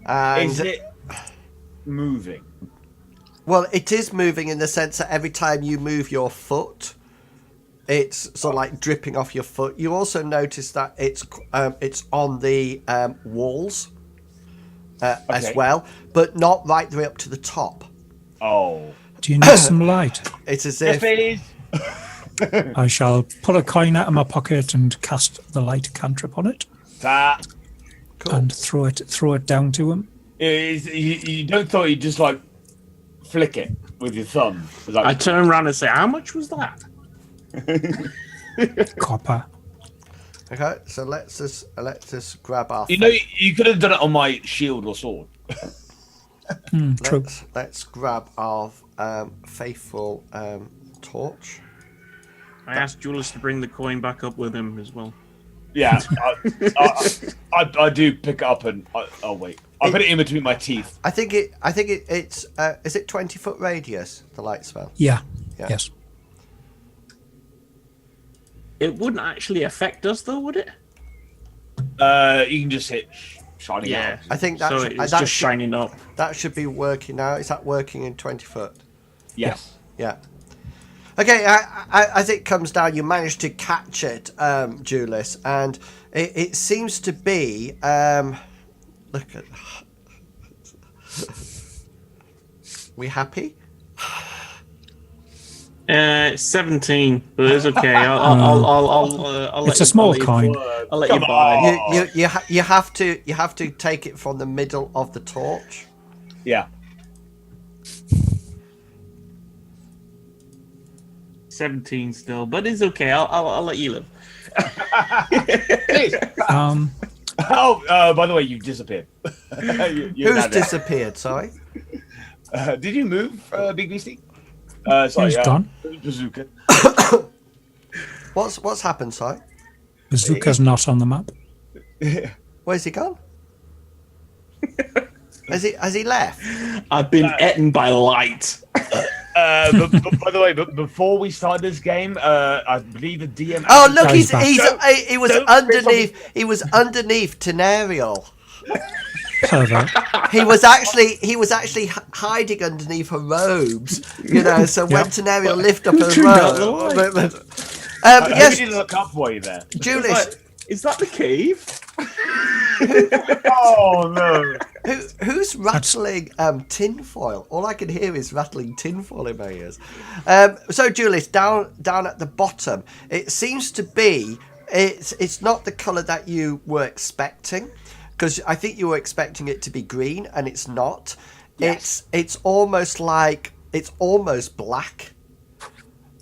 And is it moving? Well, it is moving in the sense that every time you move your foot, it's sort of like dripping off your foot. You also notice that it's on the walls as well, but not right the way up to the top. Oh. Do you need some light? It's as if... I shall pull a coin out of my pocket and cast the light cantrip on it. Cool. And throw it down to him. You don't thought you'd just like flick it with your thumb? Like... I turn around and say, "How much was that?" Copper. Okay, so let's just grab our. You could have done it on my shield or sword. True. Let's grab our faithful torch. I asked Julius to bring the coin back up with him as well. Yeah, I do pick it up and I'll wait. I put it in between my teeth. I think it's is it 20-foot radius, the light spell? Yeah. Yes. It wouldn't actually affect us though, would it? You can just hit shining out. I think so it's just shining up. That should be working now. Is that working in 20 foot? Yes. Yeah. Okay, as it comes down, you manage to catch it, Julius, and it seems to be. Look at. We happy? 17, but it's okay. I'll let it's a small coin. I'll let you buy. You have to take it from the middle of the torch. Yeah. 17 still, but it's okay. I'll let you live. By the way, you've disappeared. Who's disappeared? Sorry. Did you move, Big Beastie? Sorry, He's gone. Bazooka. What's happened? Sorry. Bazooka's not on the map. Where's he gone? Has he left? I've been eaten by light. But by the way, before we start this game, I believe the DM. Oh look, he was underneath. He was underneath Tenariel. Pervert. He was actually hiding underneath her robes, you know. So when Tenariel lifted up her robes, yes, didn't look up for you there, Julius. Is that the cave? Oh no! Who's rattling tinfoil? All I can hear is rattling tinfoil in my ears. So Julius, down at the bottom, it seems to be. It's not the colour that you were expecting, because I think you were expecting it to be green, and it's not. Yes. It's almost black,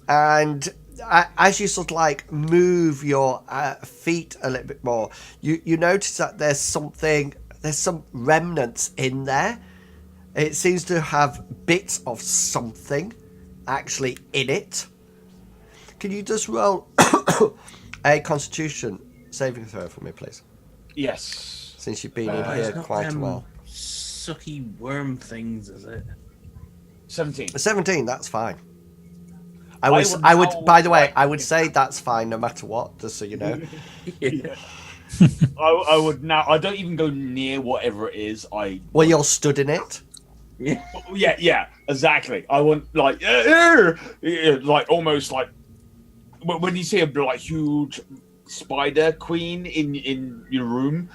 and as you sort of like move your feet a little bit more, you notice that there's some remnants in there. It seems to have bits of something actually in it. Can you just roll a Constitution saving throw for me, please? Yes. Since you've been in here quite a while. Sucky worm things, is it? 17. 17, that's fine. I would. By the way, I would say that's fine no matter what, just so you know. Yeah. I would now. I don't even go near whatever it is. Well, you're stood in it. Yeah, exactly. I want like almost like when you see a like huge spider queen in your room,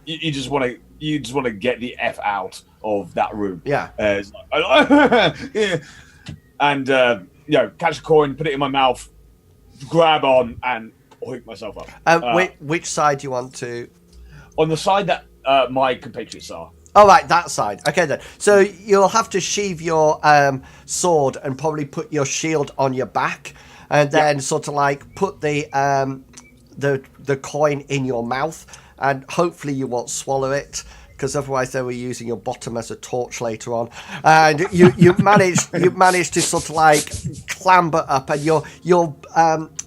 you just want to get the F out of that room. Yeah. It's like, yeah. And catch a coin, put it in my mouth, grab on, and hook myself up. Which side do you want to? On the side that my compatriots are. Oh, right, that side. Okay, then. So you'll have to sheathe your sword and probably put your shield on your back, and then sort of like put the coin in your mouth, and hopefully you won't swallow it, because otherwise they were using your bottom as a torch later on. And you managed to sort of like clamber up, and your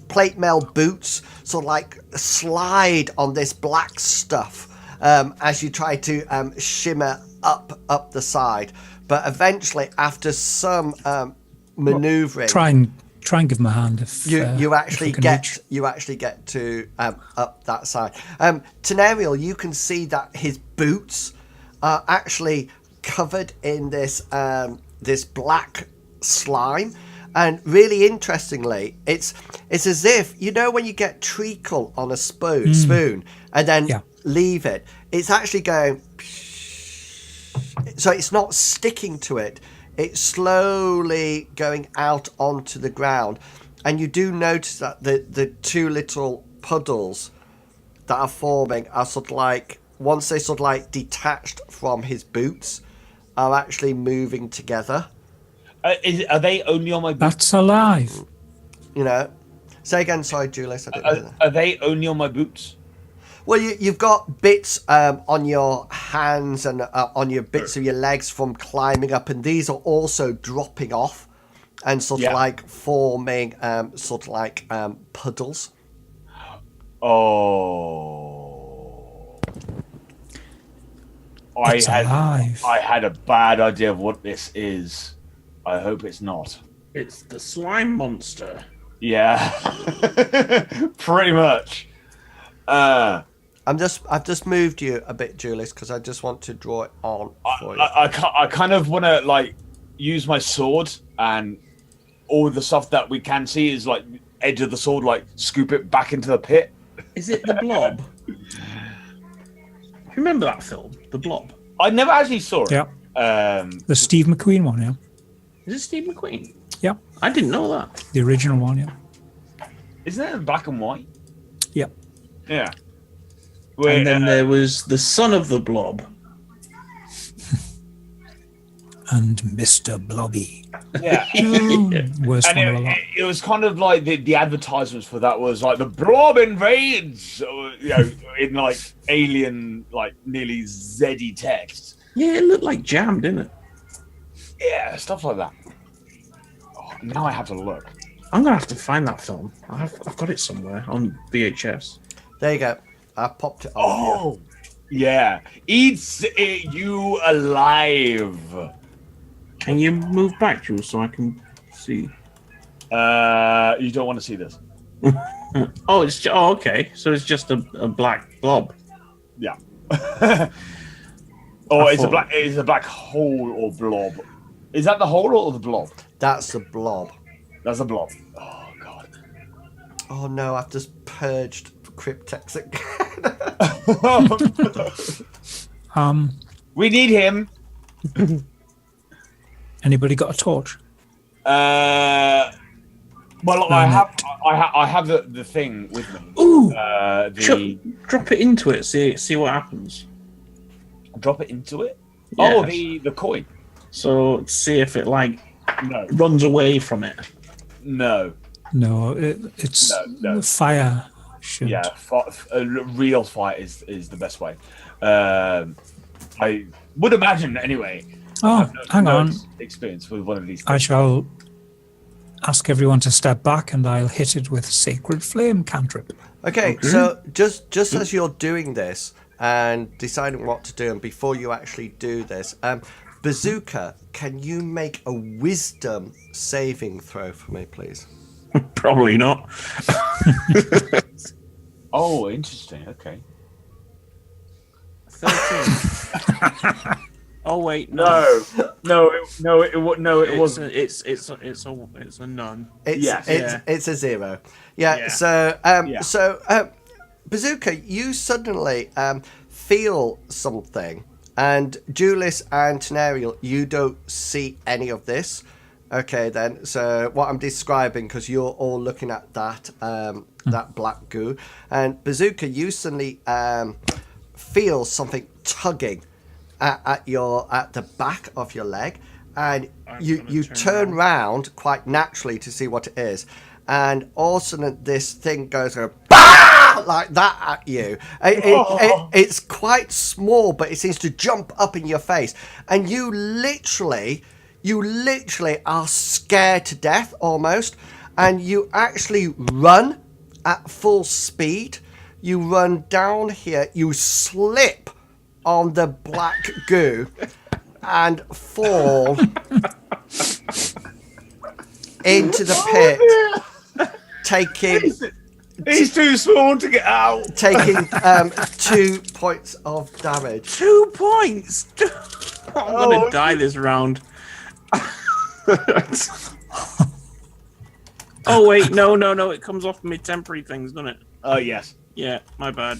plate mail boots sort of like slide on this black stuff as you try to shimmer up the side. But eventually, after some maneuvering, try and give him a hand if you actually get to up that side. Tenariel, you can see that his boots are actually covered in this this black slime, and really interestingly, it's as if, you know, when you get treacle on a spoon and then leave it, it's actually going, so it's not sticking to it. It's slowly going out onto the ground, and you do notice that the two little puddles that are forming are sort of like, once they sort of like detached from his boots, are actually moving together. Are they only on my boots? That's alive. You know, say again. Sorry, Julius. I didn't know that. Are they only on my boots? Well, you've got bits on your hands and on your bits of your legs from climbing up, and these are also dropping off and sort of like forming sort of like puddles. Oh. I had a bad idea of what this is. I hope it's not. It's the slime monster. Yeah. Pretty much. I've just moved you a bit, Julius, because I just want to draw it on for you. I kind of want to like use my sword, and all the stuff that we can see is like edge of the sword, like scoop it back into the pit. Is it The Blob? Remember that film, The Blob? I never actually saw it. Yeah. The Steve McQueen one, yeah. Is it Steve McQueen? Yeah. I didn't know that. The original one, yeah. Isn't it in black and white? Yeah. Yeah. And then there was the son of the Blob. And Mr. Blobby. Yeah. Worst And one of the lot. it was kind of like the advertisements for that was like the Blob invades, you know, in like alien, like nearly Zeddy text. Yeah, it looked like jam, didn't it? Yeah, stuff like that. Oh, now I have to look. I'm gonna have to find that film. I've got it somewhere on VHS. There you go. I popped it on. Oh, yeah. Eats you alive. Can you move back, Jules, so I can see? You don't want to see this. Oh, okay. So it's just a black blob. Yeah. Or it's a black hole or blob. Is that the hole or the blob? That's the blob. That's a blob. Oh god. Oh no, I've just purged Cryptex again. We need him. Anybody got a torch? Well, I have the thing with me. Ooh. Drop it into it. See what happens. Drop it into it. Yes. Oh, the coin. So see if it runs away from it. No. No, it's No. fire. Should. Yeah, a real fight is the best way. I would imagine anyway. Oh, hang on. Experience with one of these things. I shall ask everyone to step back, and I'll hit it with Sacred Flame cantrip. Okay, so just as you're doing this and deciding what to do, and before you actually do this, Bazooka, can you make a wisdom saving throw for me, please? Probably not. Oh, interesting. Okay. 13. Oh wait, no, it wasn't. It's a none. It's a 0. Yeah. So Bazooka, you suddenly feel something, and Julius and Tenariel, you don't see any of this. Okay, then. So what I'm describing, because you're all looking at that that black goo, and Bazooka, you suddenly feel something tugging at the back of your leg, and you turn round quite naturally to see what it is, and all of a sudden this thing goes bah! Like that at you. It's quite small, but it seems to jump up in your face, and you literally are scared to death almost, and you actually run at full speed. You run down here, you slip on the black goo and fall into the pit, taking... He's too small to get out. Taking 2 points of damage. 2 points? I'm going to die this round. Oh, wait. No. It comes off my temporary things, doesn't it? Oh, yes. Yeah, my bad.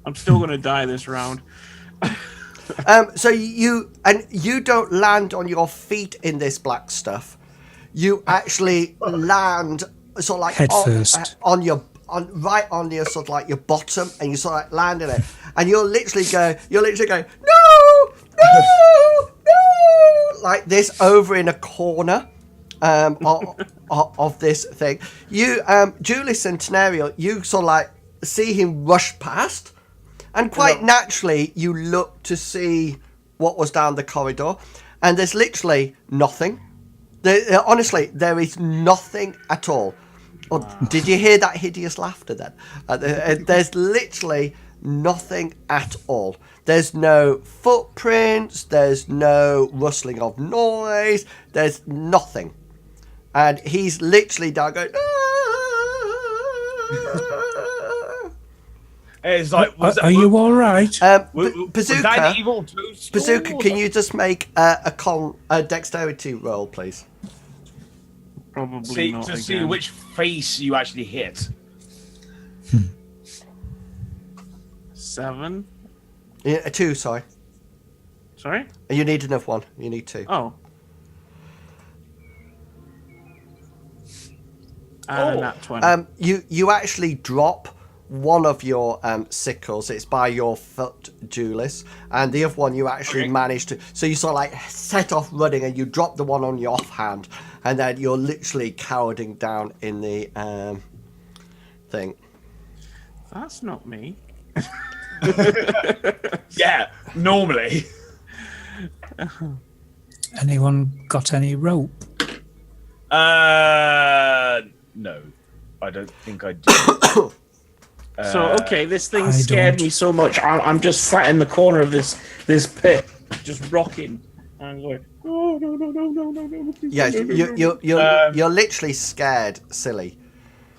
I'm still going to die this round. So you don't land on your feet in this black stuff. You actually land sort of like head first on your sort of like your bottom, and you sort of like land in it, and you're literally going no, like this over in a corner of this thing. You Julius and Tenariel, you sort of like see him rush past, and quite naturally you look to see what was down the corridor, and there's literally nothing. Honestly, there is nothing at all. Or did you hear that hideous laughter then? There's literally nothing at all. There's no footprints, there's no rustling of noise, there's nothing. And he's literally down going... It's like, Are you all right? Bazooka, Bazooka, can you just make a dexterity roll, please? Probably not to again. see which face you actually hit. 7. Yeah, 2, sorry. Sorry? You need another one. You need 2. Oh. And a nat 20. You actually drop one of your sickles. It's by your foot, Julius, and the other one you actually managed to. So you sort of like set off running, and you drop the one on your offhand, and then you're literally cowering down in the thing. That's not me. Yeah, normally. Anyone got any rope? No, I don't think I do. So okay, this thing scared me so much. I'm just sat in the corner of this pit, just rocking. I'm going, oh no. Yes, you're literally scared, silly.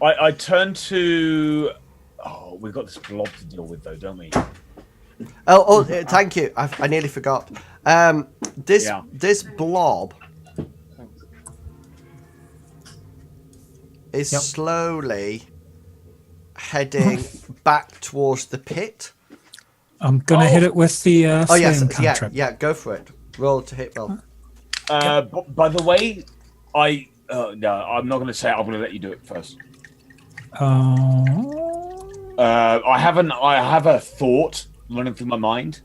I turn to. Oh, we've got this blob to deal with, though, don't we? Thank you. I nearly forgot. This blob is slowly heading back towards the pit. I'm gonna hit it with the flame cantrip. Yeah, go for it. Roll to hit roll. By the way, no, I'm not going to say it. I'm going to let you do it first. I have a thought running through my mind.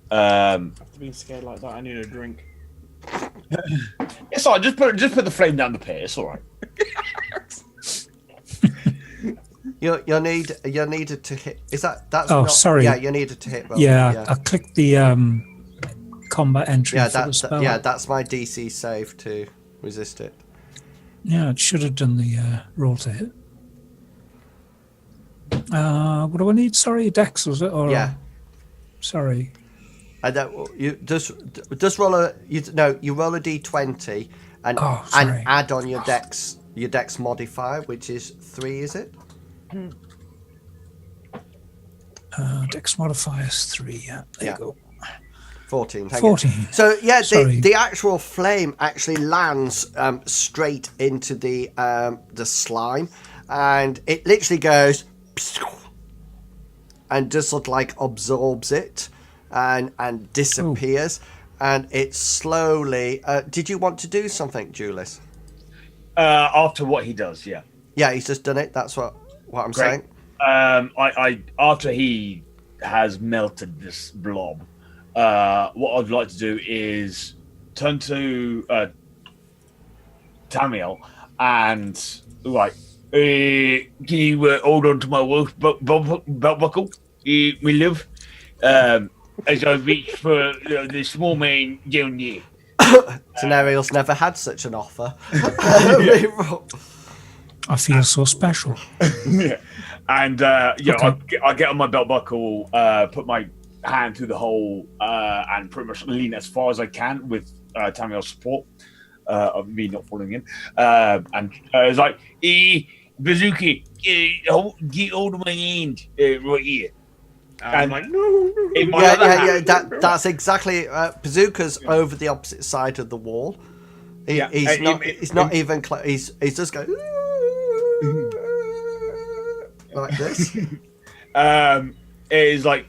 After being scared like that, I need a drink. It's all right. Just put the flame down the pit. It's all right. You needed to hit. Is that's? Oh, not, sorry. Yeah, you needed to hit. Roll. Yeah, I clicked the combat entry for the spell. Yeah, that's my DC save to resist it. Yeah, it should have done the roll to hit. What do I need? Sorry, Dex was it? Or, yeah. Sorry. You just roll you roll a d20 and add on your dex modifier, which is 3, is it? Dex modifier is 3. Yeah, there you go. 14. 14. So yeah, the actual flame actually lands straight into the slime, and it literally goes and just sort of like absorbs it and disappears. And it slowly. Did you want to do something, Julius? After what he does, yeah. Yeah, he's just done it. That's what I'm saying. I after he has melted this blob, what I'd like to do is turn to Tamiel and can you hold on to my belt buckle, my love, as I reach for the small man down there. Tenariel's never had such an offer. I feel so special. Yeah. And I get on my belt buckle, put my hand through the hole, and pretty much lean as far as I can with Tamiel's support of me not falling in. And it's like, Bazooka, get hold of my hand right here. And I'm like, no. That's exactly. Bazooka's over the opposite side of the wall. He's not even close. He's just going like this. It is like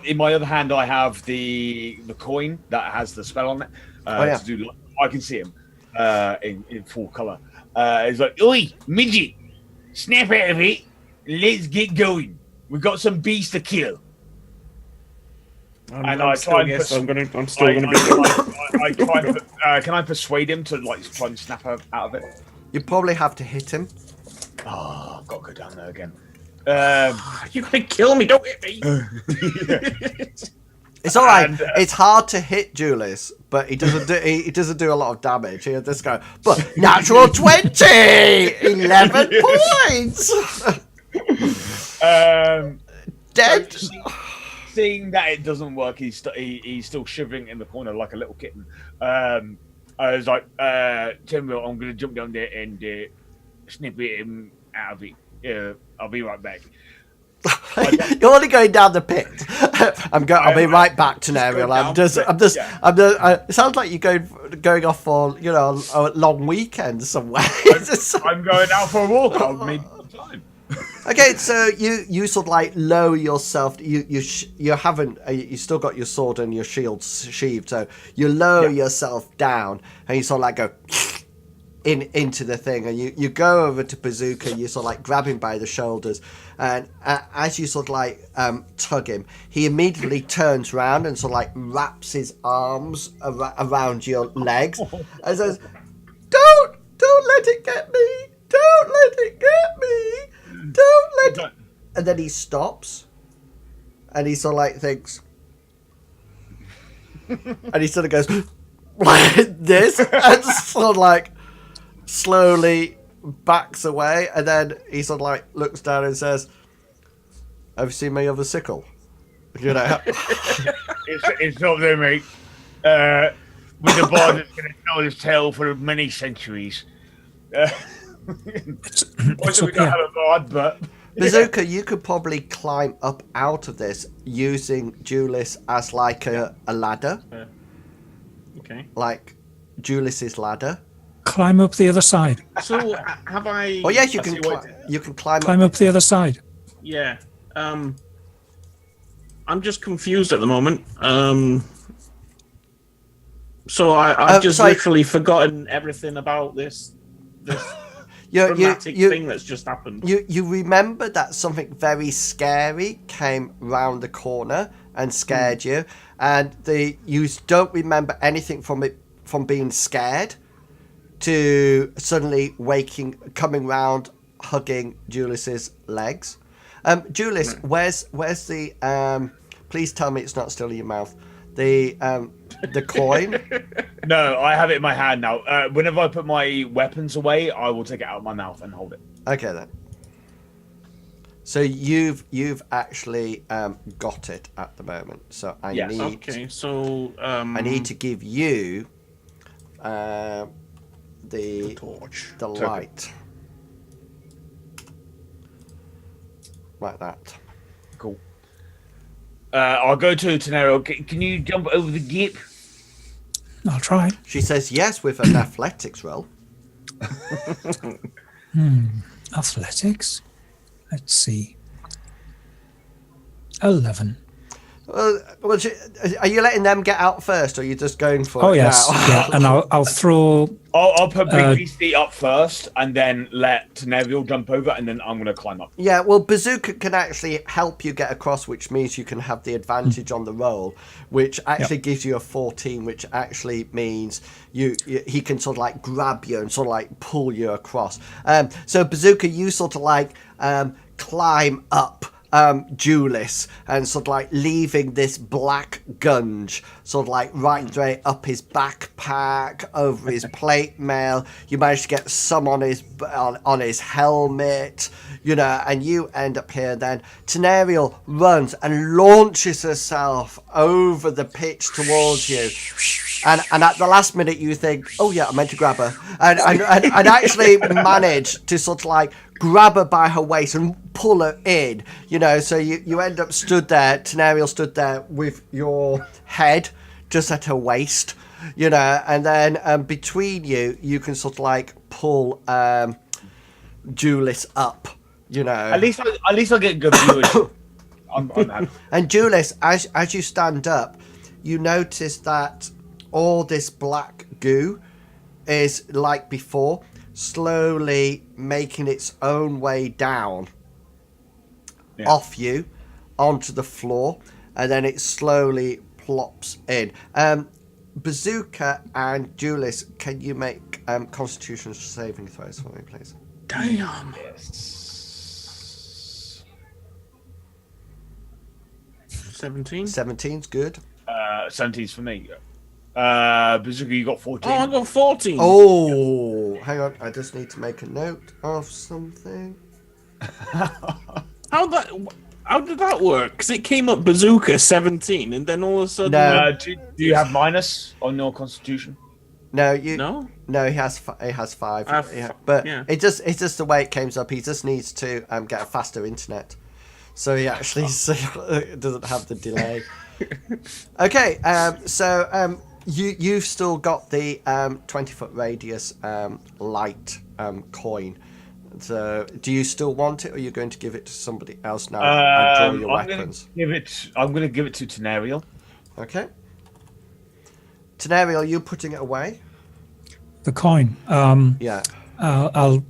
in my other hand, I have the coin that has the spell on it. To do, I can see him in full color. It's like, oi, midget, snap out of it. Let's get going. We've got some beasts to kill. I'm still gonna be. Can I persuade him to try and snap her out of it? You probably have to hit him. Oh, I've got to go down there again. You're gonna kill me! Don't hit me! It's all right. It's hard to hit Julius, but he doesn't do a lot of damage. He'll just go, but natural 20, 11 points. Dead. Seeing that it doesn't work, he's still shivering in the corner like a little kitten. I was like, Tim, I'm going to jump down there and snip him out of it. Yeah, I'll be right back. You're only going down the pit. I'll be right back to Nariel. It sounds like you're going off for a long weekend somewhere. I'm going out for a walk. I'll need time. Okay, so you sort of like lower yourself. You haven't. You still got your sword and your shield sheathed. So you lower yourself down, and you sort of like go into the thing, and you go over to Bazooka. You sort of like grab him by the shoulders, and as you sort of like tug him, he immediately turns around and sort of like wraps his arms around your legs and says, "Don't let it get me! Don't let it get me! Don't let it." And then he stops, and he sort of like thinks, and he sort of goes like this, and sort of like slowly backs away, and then he sort of like looks down and says, "Have you seen my other sickle?" It's not there, mate. With the bard that's going to tell his tale for many centuries. It's we don't have a bard, but Bazooka, you could probably climb up out of this using Julius as like a ladder. Okay. Like Julius's ladder. Climb up the other side. So have I? Oh yes, you can climb Climb up the other side. Yeah. I'm just confused at the moment. So I've just literally forgotten everything about this dramatic thing that's just happened. You remember that something very scary came round the corner and scared you, and you don't remember anything from being scared to suddenly coming round, hugging Julius's legs. Julius, where's the? Please tell me it's not still in your mouth. The coin. No, I have it in my hand now. Whenever I put my weapons away, I will take it out of my mouth and hold it. Okay then. So you've actually got it at the moment. So I need. Okay. So I need to give you the torch, the light, like that. Cool. I'll go to Tenero. Can you jump over the gap? I'll try. She says yes with an athletics roll. Athletics. Let's see. 11. Well, are you letting them get out first, or are you just going for it yes, now? yeah, and I'll throw. I'll put Big Beastie up first, and then let Teneville jump over, and then I'm going to climb up. Yeah, well, Bazooka can actually help you get across, which means you can have the advantage on the roll, which actually gives you a 14, which actually means he can sort of like grab you and sort of like pull you across. So Bazooka, you sort of like climb up Julius and sort of like leaving this black gunge sort of like right straight up his backpack, over his plate mail. You manage to get some on his helmet, and you end up here. Then Tenerial runs and launches herself over the pitch towards you. And at the last minute you think, oh yeah, I meant to grab her. And actually manage to sort of like grab her by her waist and pull her in, so you end up stood there, Tenerial stood there with your head just at her waist, and then between you can sort of like pull Julius up, At least I get good viewership. I'm happy. And Julius, as you stand up, you notice that all this black goo is like before, slowly making its own way down off you onto the floor, and then it slowly plops in. Bazooka and Julius, can you make Constitution saving throws for me, please? Damn. Yes. 17. 17's good. 17's for me. Bazooka, you got 14. Oh, I got 14. Oh, hang on. I just need to make a note of something. How did that work? Because it came up Bazooka 17, and then all of a sudden. No. Do you have minus on your Constitution? No. No, he has 5. It's just the way it came up. He just needs to get a faster internet, so he actually doesn't have the delay. Okay, so you've still got the 20-foot radius light coin. So do you still want it, or are you going to give it to somebody else now and draw your weapons? I'm going to give it to Tenariel. Okay. Tenariel, are you putting it away? The coin. Yeah. I'll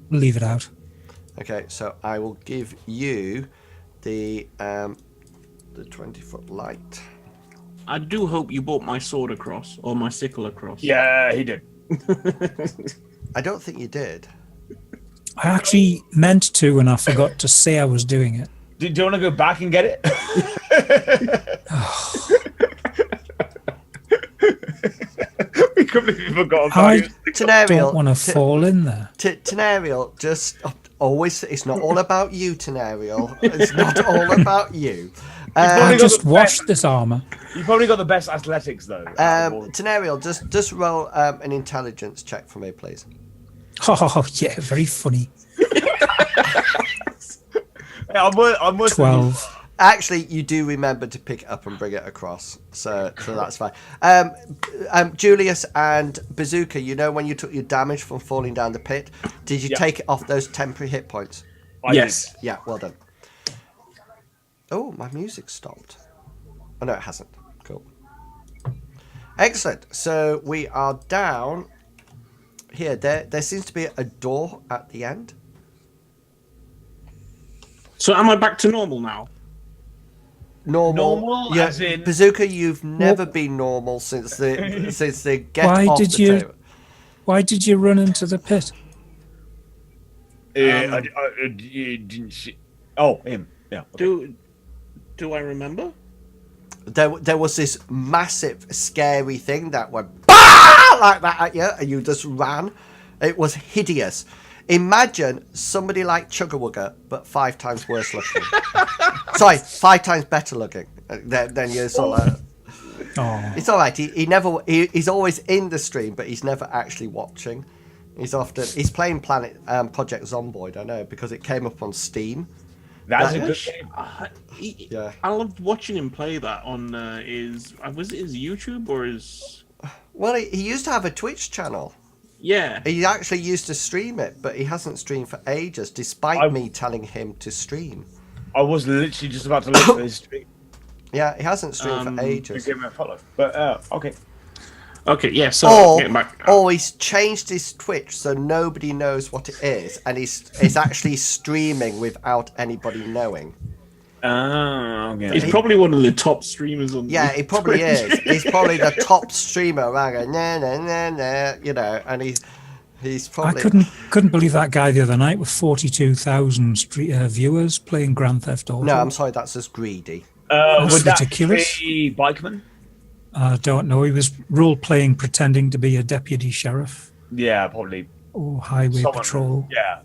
leave it out. Okay, so I will give you the 20-foot light. I do hope you brought my sword across or my sickle across. Yeah, he did. I don't think you did. I actually meant to, and I forgot to say I was doing it. Do you want to go back and get it? We completely forgot about I it. don't want to fall in there. Tenariel, just always, it's not all about you, Tenariel. It's not all about you. I just washed this armor. You probably got the best athletics, though. Tenariel, just roll an intelligence check for me, please. Oh, yeah, very funny. I'm 12. Actually, you do remember to pick it up and bring it across, so that's fine. Julius and Bazooka, you know when you took your damage from falling down the pit, did you take it off those temporary hit points? Yes. Yeah, well done. Oh, my music stopped. Oh, no, it hasn't. Cool. Excellent. So we are down here. There seems to be a door at the end. So am I back to normal now? Normal, yeah. As in... Bazooka, you've never been normal since the get off the table. Why did you run into the pit? I didn't see. Oh, him. Yeah. Okay. Do I remember? There was this massive, scary thing that went bah! Like that at you, and you just ran. It was hideous. Imagine somebody like Chugga-Wugga, but 5 times worse looking. Sorry, 5 times better looking than you. Sort of. Oh. It's all right. He's always in the stream, but he's never actually watching. He's playing Project Zomboid. I know, because it came up on Steam. That's a good game. Yeah. I loved watching him play that on his YouTube or his. Well, he used to have a Twitch channel. Yeah. He actually used to stream it, but he hasn't streamed for ages, despite me telling him to stream. I was literally just about to look for his stream. Yeah, he hasn't streamed for ages. Give him a follow. But okay. Okay, yeah. So getting back. Or he's changed his Twitch so nobody knows what it is, and he's actually streaming without anybody knowing. Okay. He's probably one of the top streamers on. Yeah, he probably is. He's probably the top streamer around, and he's probably. I couldn't believe that guy the other night with 42,000 viewers playing Grand Theft Auto. No, I'm sorry, that's just greedy. That's Would ridiculous. That be Bikeman? I don't know. He was role playing, pretending to be a deputy sheriff. Yeah, probably. Or highway patrol. Yeah,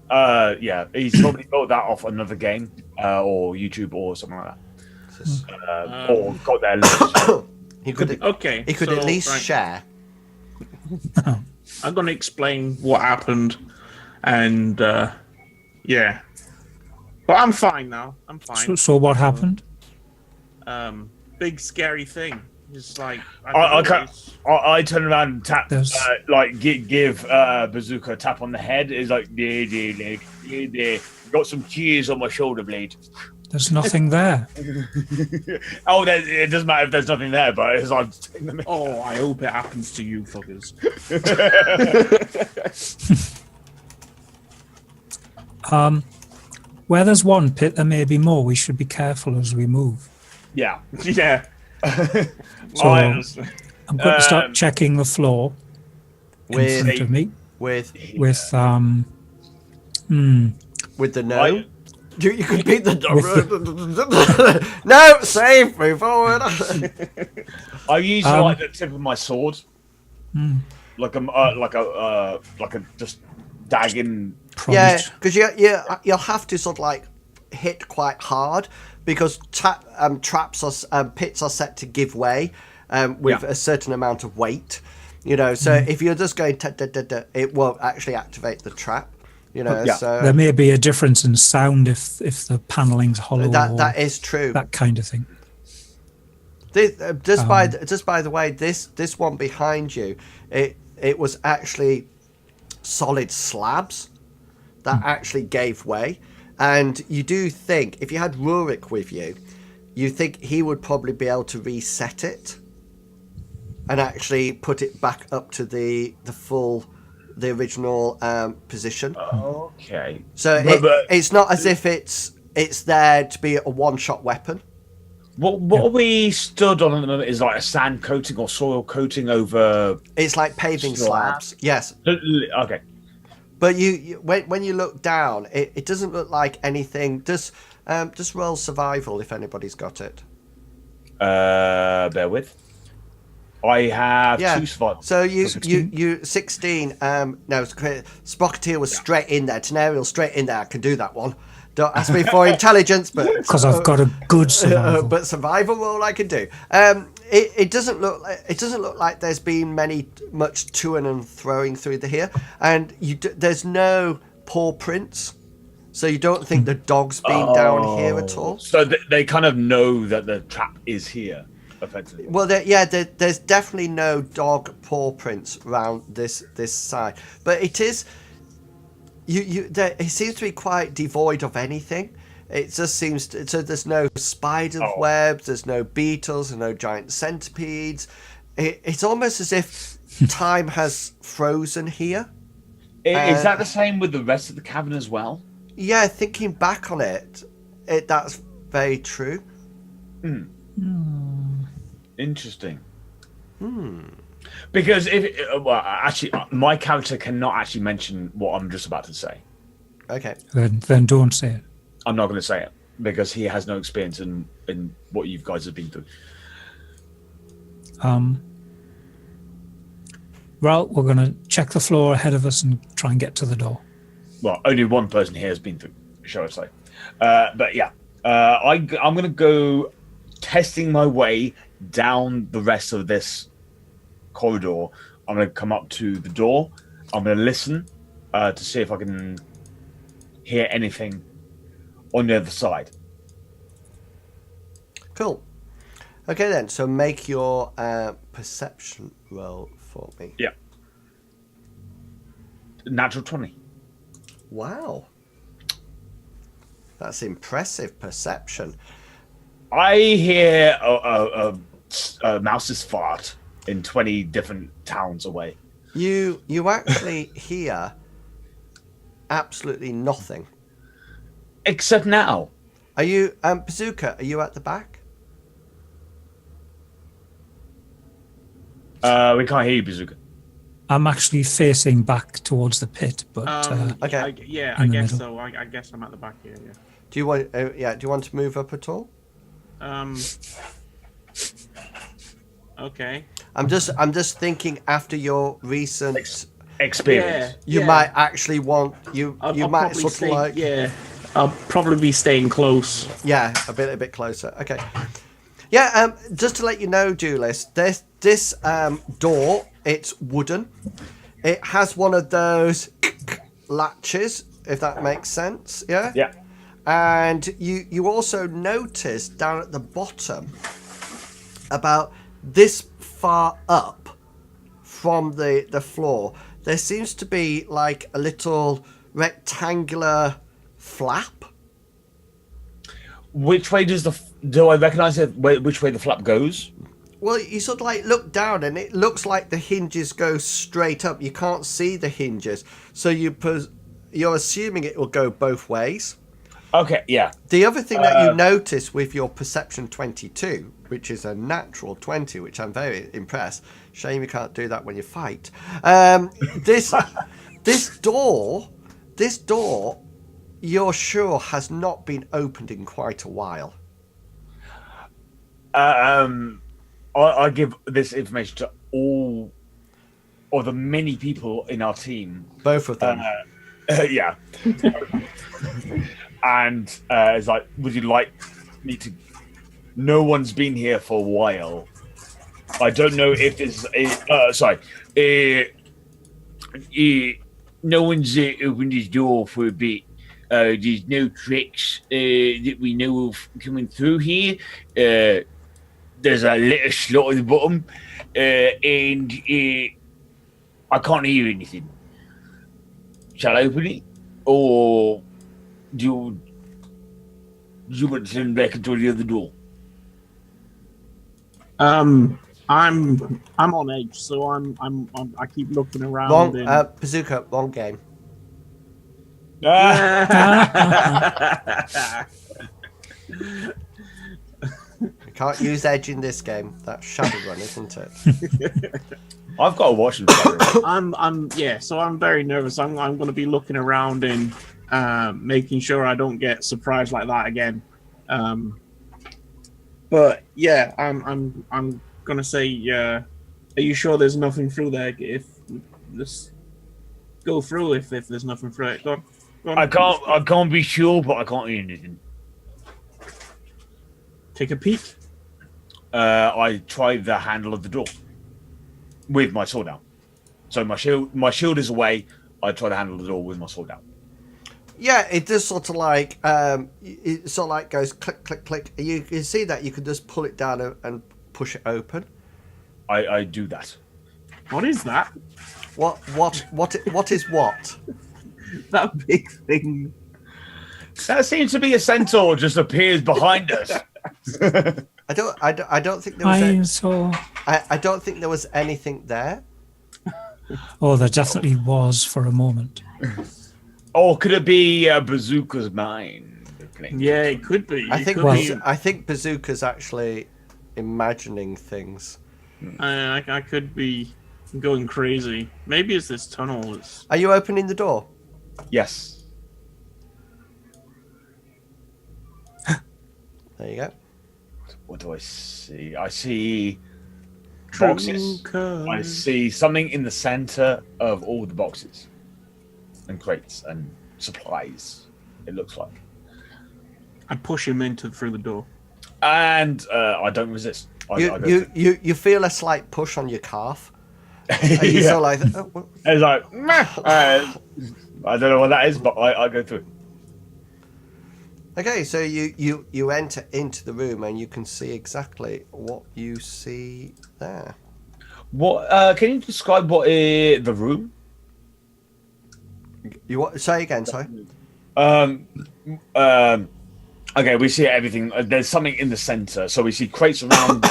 yeah. He's probably built that off another game, or YouTube, or something like that. Or got their list. He could at least share. I'm going to explain what happened, and yeah, but I'm fine now. I'm fine. So what happened? Big scary thing. Just like I turn around and tap, give Bazooka a tap on the head. It's like, there. Got some keys on my shoulder blade. There's nothing there. It doesn't matter if there's nothing there, but it's like. Oh, I hope it happens to you, fuckers. Where there's one pit, there may be more. We should be careful as we move. Yeah. Yeah. So I'm going to start checking the floor in front of me with the no. You could beat the no. Save, move forward. I use like the tip of my sword, like a just dagging. Yeah, because you'll have to sort of like hit quite hard. Because traps pits are set to give way with a certain amount of weight. You know, so if you're just going, it won't actually activate the trap. You know, so there may be a difference in sound if the paneling's hollow. That is true. That kind of thing. Just by the way, this one behind you, it was actually solid slabs that actually gave way, and you do think if you had Rurik with you, you think he would probably be able to reset it and actually put it back up to the original position. Okay. So it's not as if it's there to be a one-shot weapon. What are we stood on at the moment is like a sand coating or soil coating over. It's like paving slabs. Yes. Okay. But when you look down, it doesn't look like anything. Just roll survival if anybody's got it. Bear with. I have 2 survival. So you 16. No, Sprocketeer was straight in there. Tenarial straight in there. I can do that one. Don't ask me for intelligence, but because I've got a good survival. But survival roll I can do. It doesn't look like there's been much toing and throwing through here, and there's no paw prints, so you don't think the dog's been down here at all. So they kind of know that the trap is here, effectively. Well, there's definitely no dog paw prints around this side, but it is. It seems to be quite devoid of anything. It just seems so. There's no spider webs. There's no beetles. There's no giant centipedes. It's almost as if time has frozen here. Is that the same with the rest of the cavern as well? Yeah, thinking back on it, that's very true. Interesting. Because actually, my character cannot actually mention what I'm just about to say. Okay. Then don't say it. I'm not going to say it because he has no experience in what you guys have been through. Well, we're going to check the floor ahead of us and try and get to the door. Well, only one person here has been through, shall I say. But yeah, I'm going to go testing my way down the rest of this corridor. I'm going to come up to the door. I'm going to listen to see if I can hear anything on the other side. Cool. Okay then, so make your perception roll for me. Yeah. Natural 20. Wow. That's impressive perception. I hear a mouse's fart in 20 different towns away. You actually hear absolutely nothing. Except now. Are you, Bazooka, are you at the back? We can't hear you, Bazooka. I'm actually facing back towards the pit, but Okay. I guess so. I guess I'm at the back here. Yeah. Do you want? Do you want to move up at all? Okay. I'm just thinking after your recent experience. You might actually want I'll might sort stay, of like I'll probably be staying close. Yeah, a bit closer. Okay. Yeah. Just to let you know, Julius, this door, it's wooden. It has one of those latches, if that makes sense. Yeah. Yeah. And you also notice down at the bottom, about this far up from the floor, there seems to be like a little rectangular flap. Which way do I recognise which way the flap goes? Well, you sort of like look down and it looks like the hinges go straight up. You can't see the hinges, so you're assuming it will go both ways. Okay, yeah. The other thing that you notice with your perception 22, which is a natural 20, which I'm very impressed. Shame you can't do that when you fight. This door, you're sure has not been opened in quite a while. I give this information to all, or the many people in our team. Both of them. Yeah. And it's like, would you like me to? No one's been here for a while. I don't know if there's. Sorry. No one's opened his door for a bit. There's no tricks that we know of coming through here. There's a little slot at the bottom, and I can't hear anything. Shall I open it, or do you want to turn back into the other door? I'm on edge, so I keep looking around. Wrong, and... Bazooka, wrong game. You can't use edge in this game. That's Shadowrun, isn't it? I've got to watch them. So I'm very nervous. I'm going to be looking around and making sure I don't get surprised like that again. But yeah, I'm going to say, are you sure there's nothing through there? If let's go through if there's nothing through it. Go on. I can't be sure, but I can't hear anything. Take a peek. I tried the handle of the door with my sword out. So my shield is away. I try the handle of the door with my sword out. Yeah, it does sort of like it sort of like goes click click click. You can see that you can just pull it down and push it open. I do that. What is that? What is what? That big thing. That seems to be a centaur just appears behind us. I don't think there was. I don't think there was anything there. Oh, there definitely was for a moment. Or could it be Bazooka's mind? Yeah, it could be. I think Bazooka's actually imagining things. I could be going crazy. Maybe it's this tunnel. Are you opening the door? Yes. There you go. What do I see? I see boxes. I see something in the center of all the boxes and crates and supplies. It looks like. I push him through the door, and I don't resist. You feel a slight push on your calf. You feel like it's like I don't know what that is, but I go through. Okay, so you enter into the room and you can see exactly what you see there. What can you describe what the room? Say again, sorry. Okay, we see everything. There's something in the center, so we see crates around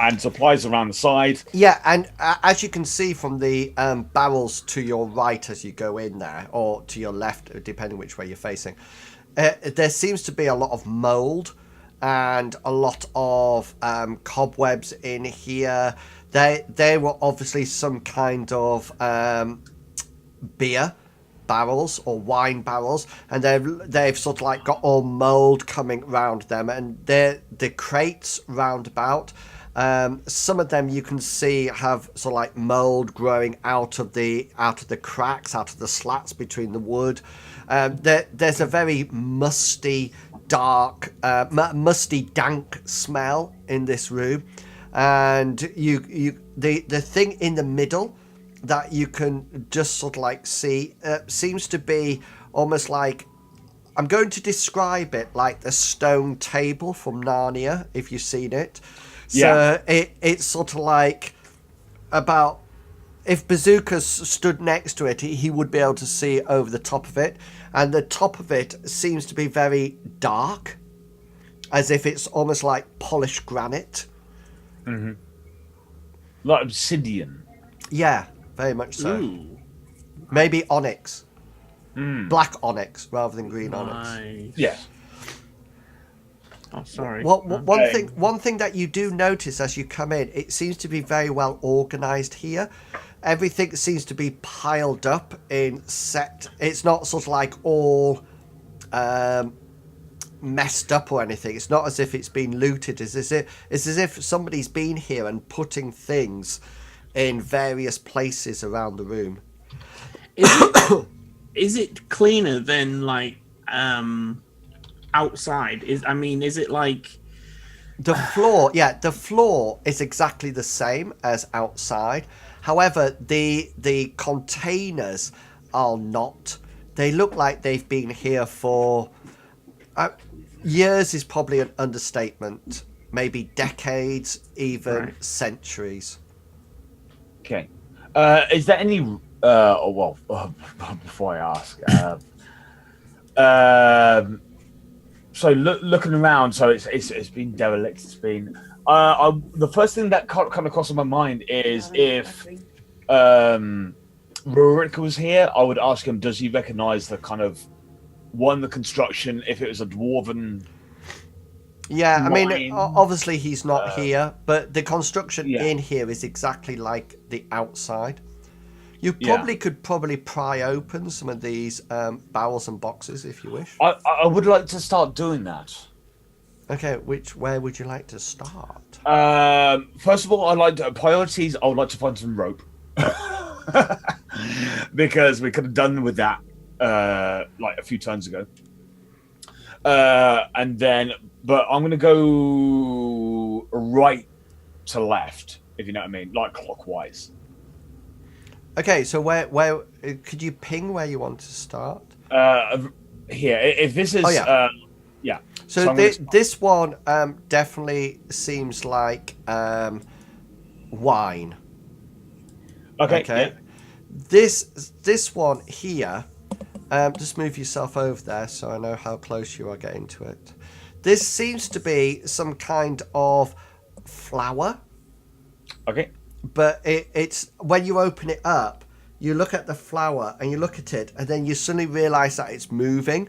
and supplies around the side. Yeah, and as you can see from the barrels to your right as you go in there, or to your left, depending which way you're facing. There seems to be a lot of mold and a lot of cobwebs in here. They were obviously some kind of beer barrels or wine barrels, and they've sort of like got all mold coming around them, and the crates round about. Some of them you can see have sort of like mold growing out of the cracks, out of the slats between the wood. There's a very musty, dark, dank smell in this room, and the thing in the middle that you can just sort of like see seems to be almost like, I'm going to describe it like the stone table from Narnia, if you've seen it. So yeah. It's sort of like about, if Bazooka stood next to it, he would be able to see over the top of it. And the top of it seems to be very dark, as if it's almost like polished granite. Mm-hmm. Like obsidian. Yeah, very much so. Ooh. Maybe onyx. Black onyx rather than green onyx. Yeah. Oh, sorry. Well, one thing that you do notice as you come in, it seems to be very well organized here. Everything seems to be piled up in set. It's not sort of like all messed up or anything. It's not as if it's been looted. It's as if somebody's been here and putting things in various places around the room. Is it cleaner than like outside? Is it like The floor is exactly the same as outside. However, the containers are not. They look like they've been here for years is probably an understatement. Maybe decades, even centuries. Okay. Is there any? Before I ask, so looking around, so it's been derelict. It's been. The first thing that come across my mind is if Rurik was here, I would ask him, does he recognise the kind of the construction? If it was a dwarven. Yeah, I mean, obviously he's not here, but the construction in here is exactly like the outside. You could pry open some of these barrels and boxes if you wish. I would like to start doing that. Okay, where would you like to start? First of all, priorities. I would like to find some rope because we could have done with that like a few turns ago. And then, but I'm going to go right to left, if you know what I mean, like clockwise. Okay, so where could you ping where you want to start? Here, if this is, yeah. So this one definitely seems like wine. Okay. Yeah. This one here. Just move yourself over there so I know how close you are getting to it. This seems to be some kind of flower. Okay. But it's when you open it up, you look at the flower and you look at it, and then you suddenly realise that it's moving.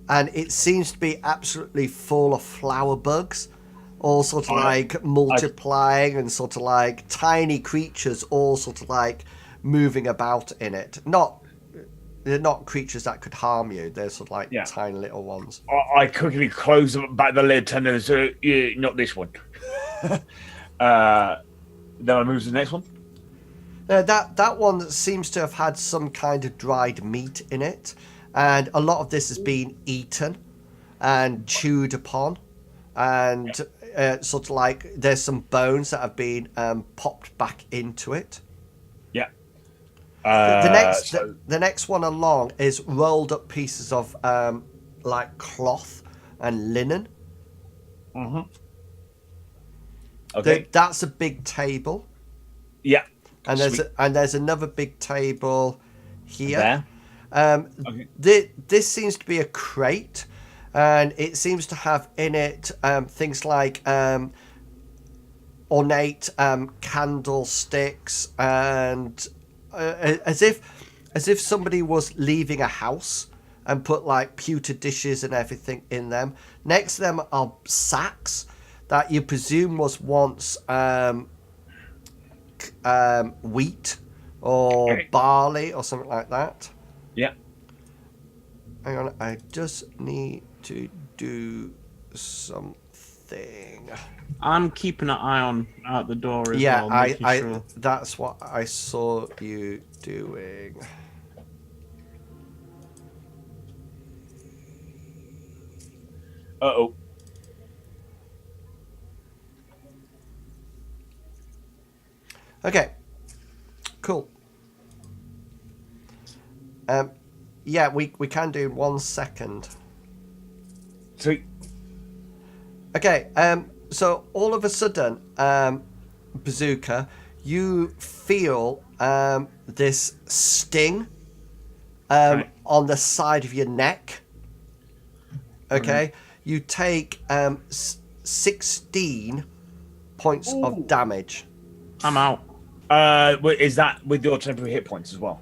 And it seems to be absolutely full of flower bugs, all sort of like multiplying and sort of like tiny creatures all sort of like moving about in it. They're not creatures that could harm you. They're sort of like tiny little ones. I quickly close back the lid and there's not this one. Then I move to the next one. That one seems to have had some kind of dried meat in it, and a lot of this has been eaten and chewed upon, and sort of like there's some bones that have been popped back into it. Yeah. The next one along is rolled up pieces of like cloth and linen. Mm-hmm. Okay. That's a big table. Yeah. And there's another big table here. There. This seems to be a crate, and it seems to have in it things like ornate candlesticks, and as if somebody was leaving a house and put like pewter dishes and everything in them. Next to them are sacks that you presume was once wheat or barley or something like that. Yeah. Hang on, I just need to do something. I'm keeping an eye on out the door as well. Yeah, that's what I saw you doing. Uh-oh. Okay. Cool. Yeah, we can do 1 second. Sweet. Okay, so all of a sudden, Bazooka, you feel this sting on the side of your neck. Okay, you take 16 points of damage. I'm out. Is that with your temporary hit points as well?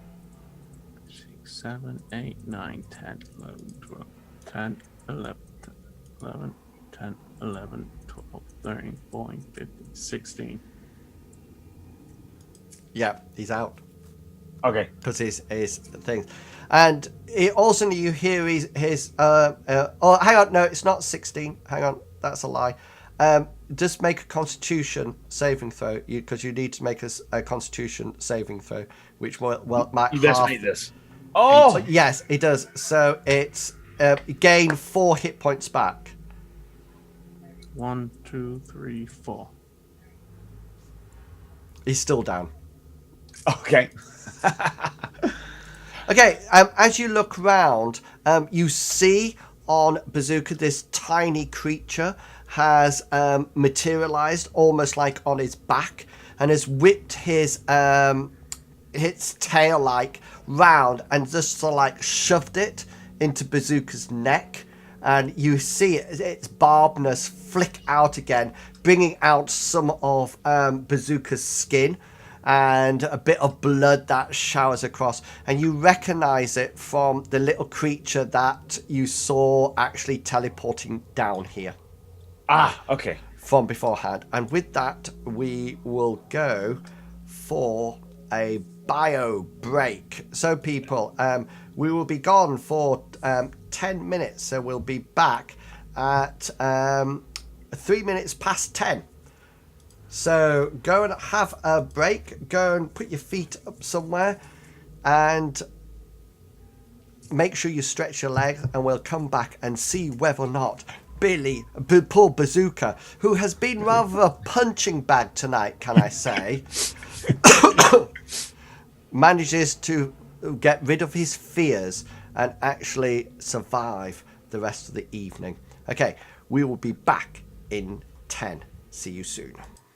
6, 7, 8, 9, 10, 11, 12, 10, 11, 11, 10, 11, 12, 13, 14, 15, 16. Yeah, he's out. Okay. Because his things. And also you hear his oh, hang on, no, it's not 16. Hang on, that's a lie. Just make a Constitution saving throw, because you need to make a Constitution saving throw, which might You best make this. Oh! Yes, it does. So it's gain 4 hit points back. 1, 2, 2, 3, 4. He's still down. Okay. Okay, as you look round, you see on Bazooka this tiny creature has materialized almost like on his back and has whipped his tail like round and just sort of like shoved it into Bazooka's neck. And you see its barbedness flick out again, bringing out some of Bazooka's skin and a bit of blood that showers across. And you recognize it from the little creature that you saw actually teleporting down here. Ah, okay. From beforehand. And with that, we will go for a bio break. So people, we will be gone for 10 minutes. So we'll be back at 3 minutes past 10. So go and have a break. Go and put your feet up somewhere and make sure you stretch your legs, and we'll come back and see whether or not poor Bazooka, who has been rather a punching bag tonight, can I say, manages to get rid of his fears and actually survive the rest of the evening. Okay, we will be back in 10. See you soon.